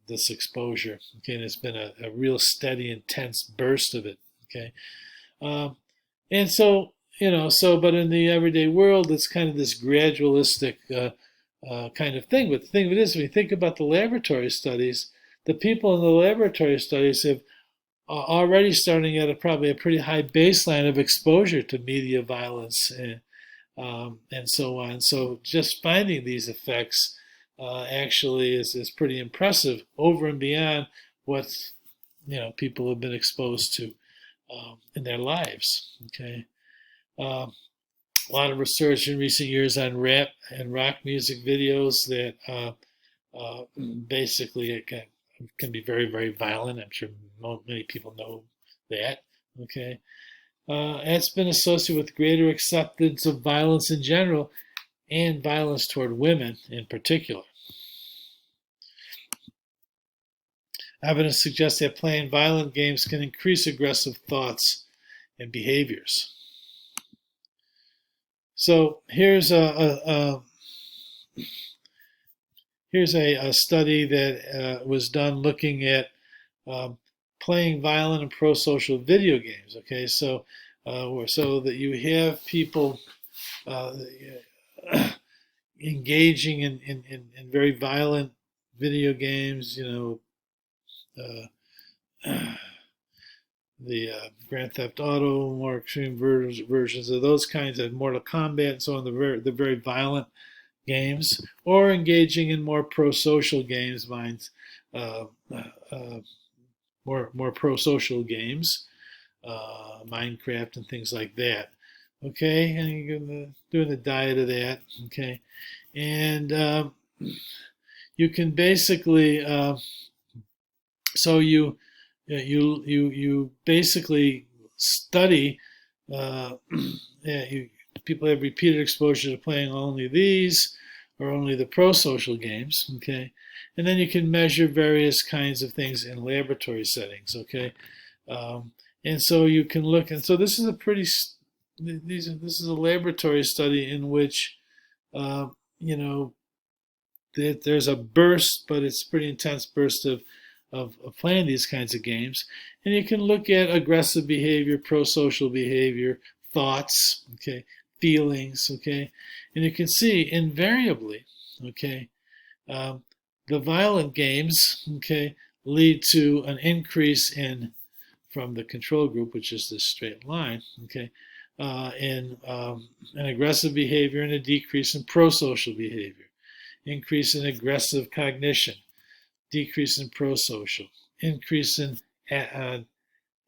This exposure. Okay, and it's been a real steady, intense burst of it. Okay, um, and so but in the everyday world, it's kind of this gradualistic kind of thing. But the thing of it is, when you think about the laboratory studies, the people in the laboratory studies have already starting at probably a pretty high baseline of exposure to media violence and so on. So just finding these effects actually is pretty impressive over and beyond what people have been exposed to in their lives. Okay, a lot of research in recent years on rap and rock music videos that basically it can be very, very violent. I'm sure many people know that. Okay, it's been associated with greater acceptance of violence in general and violence toward women in particular. Evidence suggests that playing violent games can increase aggressive thoughts and behaviors. So here's a study that was done looking at playing violent and pro-social video games. Okay, so that you have people engaging in very violent video games. The Grand Theft Auto, more extreme versions of those kinds of Mortal Kombat and so on, the very violent games, or engaging in more pro-social games, more pro-social games, Minecraft and things like that. Okay, and you're doing the diet of that. Okay, and you can basically so you basically study. People have repeated exposure to playing only these or only the pro-social games. Okay, and then you can measure various kinds of things in laboratory settings. Okay, and so you can look. And so this is a pretty. This is a laboratory study in which there's a burst, but it's a pretty intense burst of playing these kinds of games. And you can look at aggressive behavior, pro-social behavior, thoughts, okay, feelings, okay, and you can see invariably, okay, the violent games, okay, lead to an increase in, from the control group, which is this straight line, okay, in an aggressive behavior and a decrease in pro-social behavior, increase in aggressive cognition, decrease in pro-social, increase in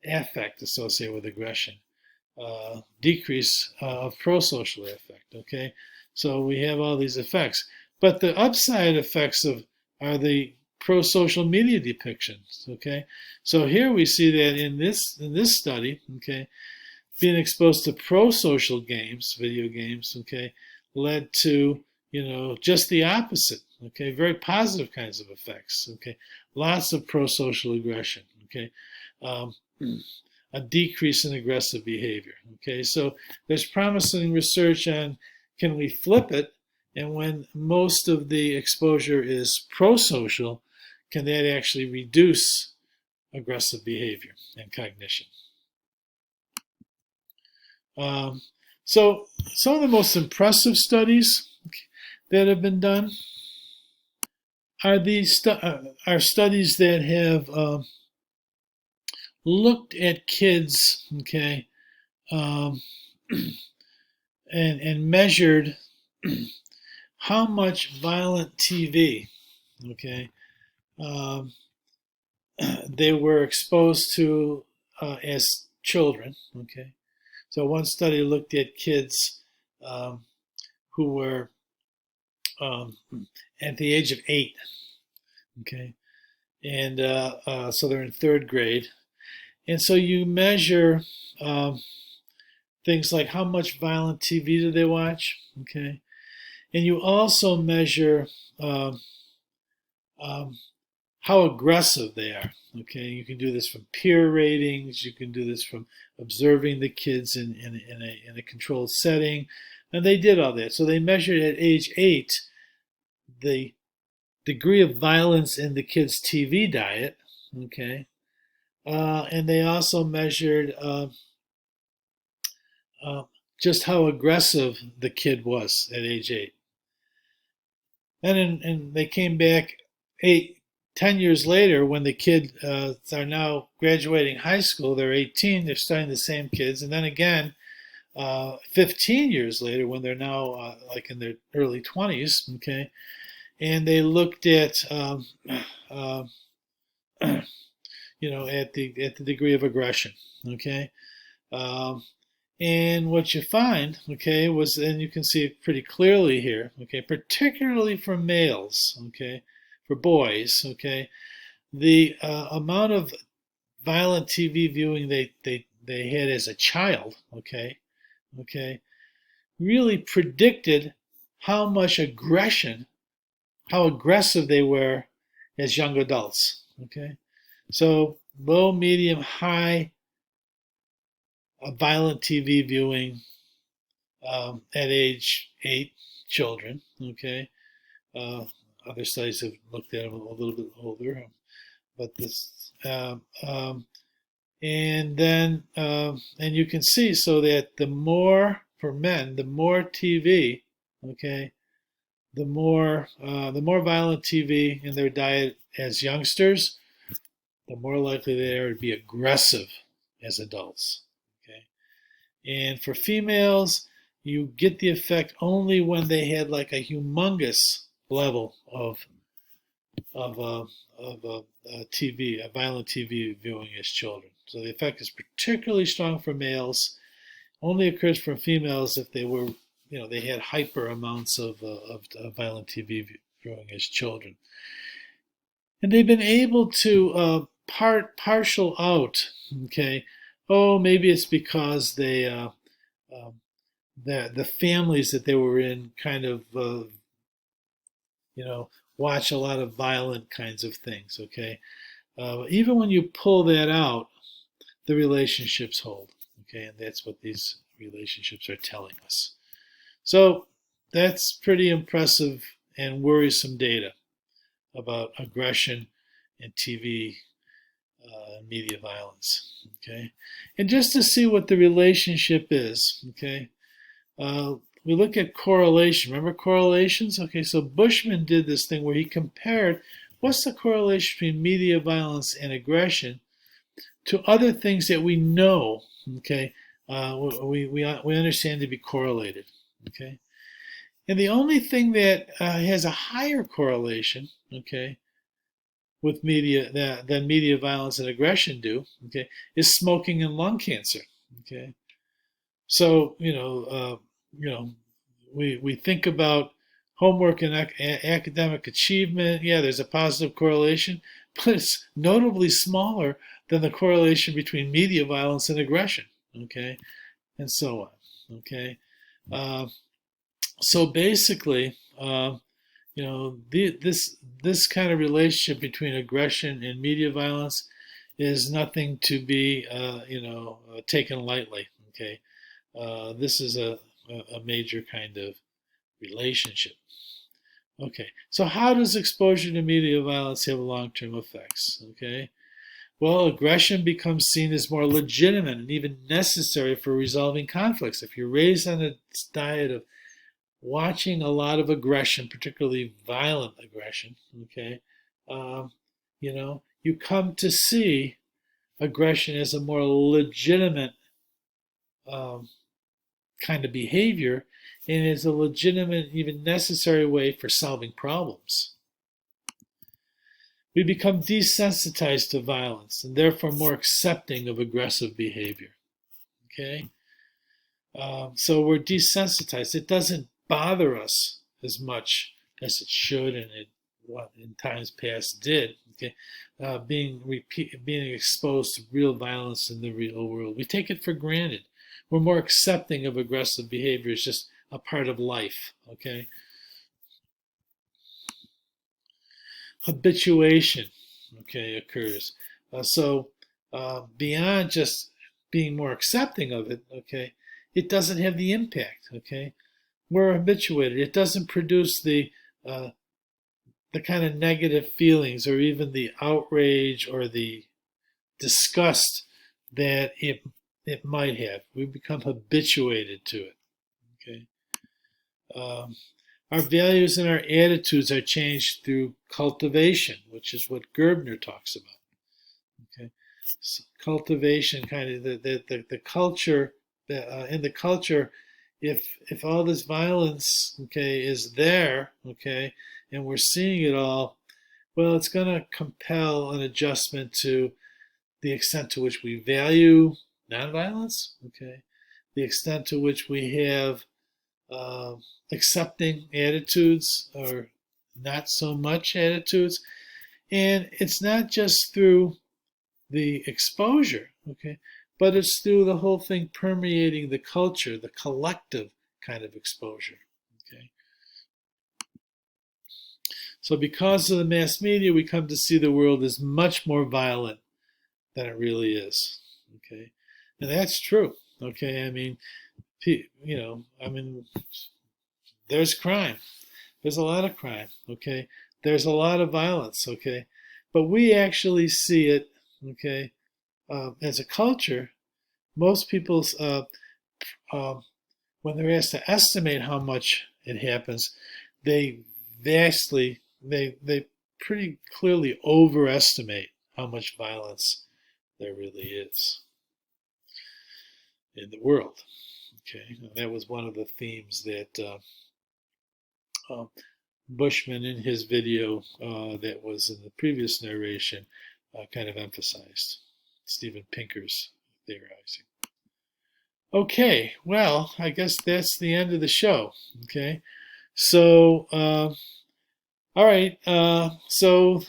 affect associated with aggression, decrease of pro-social affect. Okay, so we have all these effects, but the upside effects are the pro-social media depictions. Okay, so here we see that in this study, okay, being exposed to pro-social games, video games, okay, led to just the opposite. Okay, very positive kinds of effects. Okay, lots of pro-social aggression. Okay, a decrease in aggressive behavior. Okay, so there's promising research on can we flip it, and when most of the exposure is pro-social, can that actually reduce aggressive behavior and cognition? So some of the most impressive studies that have been done are studies that have looked at kids, okay, and measured how much violent TV, okay, they were exposed to as children, okay. So one study looked at kids who were at the age of 8, okay, and so they're in 3rd grade, And so you measure things like how much violent TV do they watch, okay? And you also measure how aggressive they are, okay? You can do this from peer ratings, you can do this from observing the kids in a controlled setting, and they did all that. So they measured at age 8 the degree of violence in the kids' TV diet, okay? And they also measured just how aggressive the kid was at age 8. And they came back 10 years later when the kids are now graduating high school. They're 18, they're studying the same kids. And then again, 15 years later when they're now like in their early 20s, okay? And they looked at, at the degree of aggression, okay? And what you find, okay, was, and you can see it pretty clearly here, okay, particularly for males, okay, for boys, okay, the amount of violent TV viewing they had as a child, okay, really predicted how much aggression, how aggressive they were as young adults, okay. So low, medium, high violent TV viewing at age 8 children, okay. Other studies have looked at them a little bit older, but this, and then, and you can see so that the more, for men, the more TV, okay, the more violent TV in their diet as youngsters, the more likely they are to be aggressive as adults. Okay, and for females, you get the effect only when they had like a humongous level of TV, a violent TV viewing as children. So the effect is particularly strong for males. Only occurs for females if they were, they had hyper amounts of violent TV viewing as children. And they've been able to partial out, okay. Oh, maybe it's because they the families that they were in kind of watch a lot of violent kinds of things, okay. Even when you pull that out, the relationships hold, okay, and that's what these relationships are telling us. So that's pretty impressive and worrisome data about aggression and TV media violence, okay. And just to see what the relationship is, okay, we look at correlation. Remember correlations? Okay, so Bushman did this thing where he compared what's the correlation between media violence and aggression to other things that we know, okay, we understand to be correlated, okay. And the only thing that has a higher correlation, okay, with media than media violence and aggression do, okay, is smoking and lung cancer, okay. So we think about homework and academic achievement. Yeah, there's a positive correlation, but it's notably smaller than the correlation between media violence and aggression, okay, and so on, okay. So basically, this kind of relationship between aggression and media violence is nothing to be, taken lightly, okay. This is a major kind of relationship. Okay, so how does exposure to media violence have long-term effects? Okay, well, aggression becomes seen as more legitimate and even necessary for resolving conflicts. If you're raised on a diet of watching a lot of aggression, particularly violent aggression, okay, you come to see aggression as a more legitimate kind of behavior, and is a legitimate, even necessary way for solving problems. We become desensitized to violence and therefore more accepting of aggressive behavior. Okay? So we're desensitized. It doesn't bother us as much as it should and it in times past did. Okay, being exposed to real violence in the real world. We take it for granted. We're more accepting of aggressive behavior as just a part of life. Okay, habituation, okay, occurs. Beyond just being more accepting of it, okay, it doesn't have the impact. Okay, we're habituated. It doesn't produce the kind of negative feelings or even the outrage or the disgust that it might have. We become habituated to it. Okay. Our values and our attitudes are changed through cultivation, which is what Gerbner talks about. Okay, so cultivation, kind of the culture. In the culture, if all this violence, okay, is there, okay, and we're seeing it all, well, it's going to compel an adjustment to the extent to which we value nonviolence, okay, the extent to which we have accepting attitudes or not so much attitudes. And it's not just through the exposure, okay, but it's through the whole thing permeating the culture, the collective kind of exposure, okay. So because of the mass media, we come to see the world as much more violent than it really is, okay. And that's true, okay. I mean, there's crime. There's a lot of crime, okay. There's a lot of violence, okay. But we actually see it, okay, as a culture. Most people, when they're asked to estimate how much it happens, they pretty clearly overestimate how much violence there really is in the world. Okay, and that was one of the themes that Bushman in his video that was in the previous narration kind of emphasized. Steven Pinker's theorizing. Okay, well, I guess that's the end of the show. Okay, so all right, so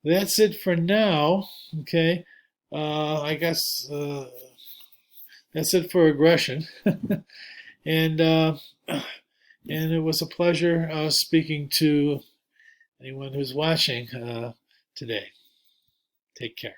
that's it for now. Okay, I guess that's it for aggression, and it was a pleasure speaking to anyone who's watching today. Take care.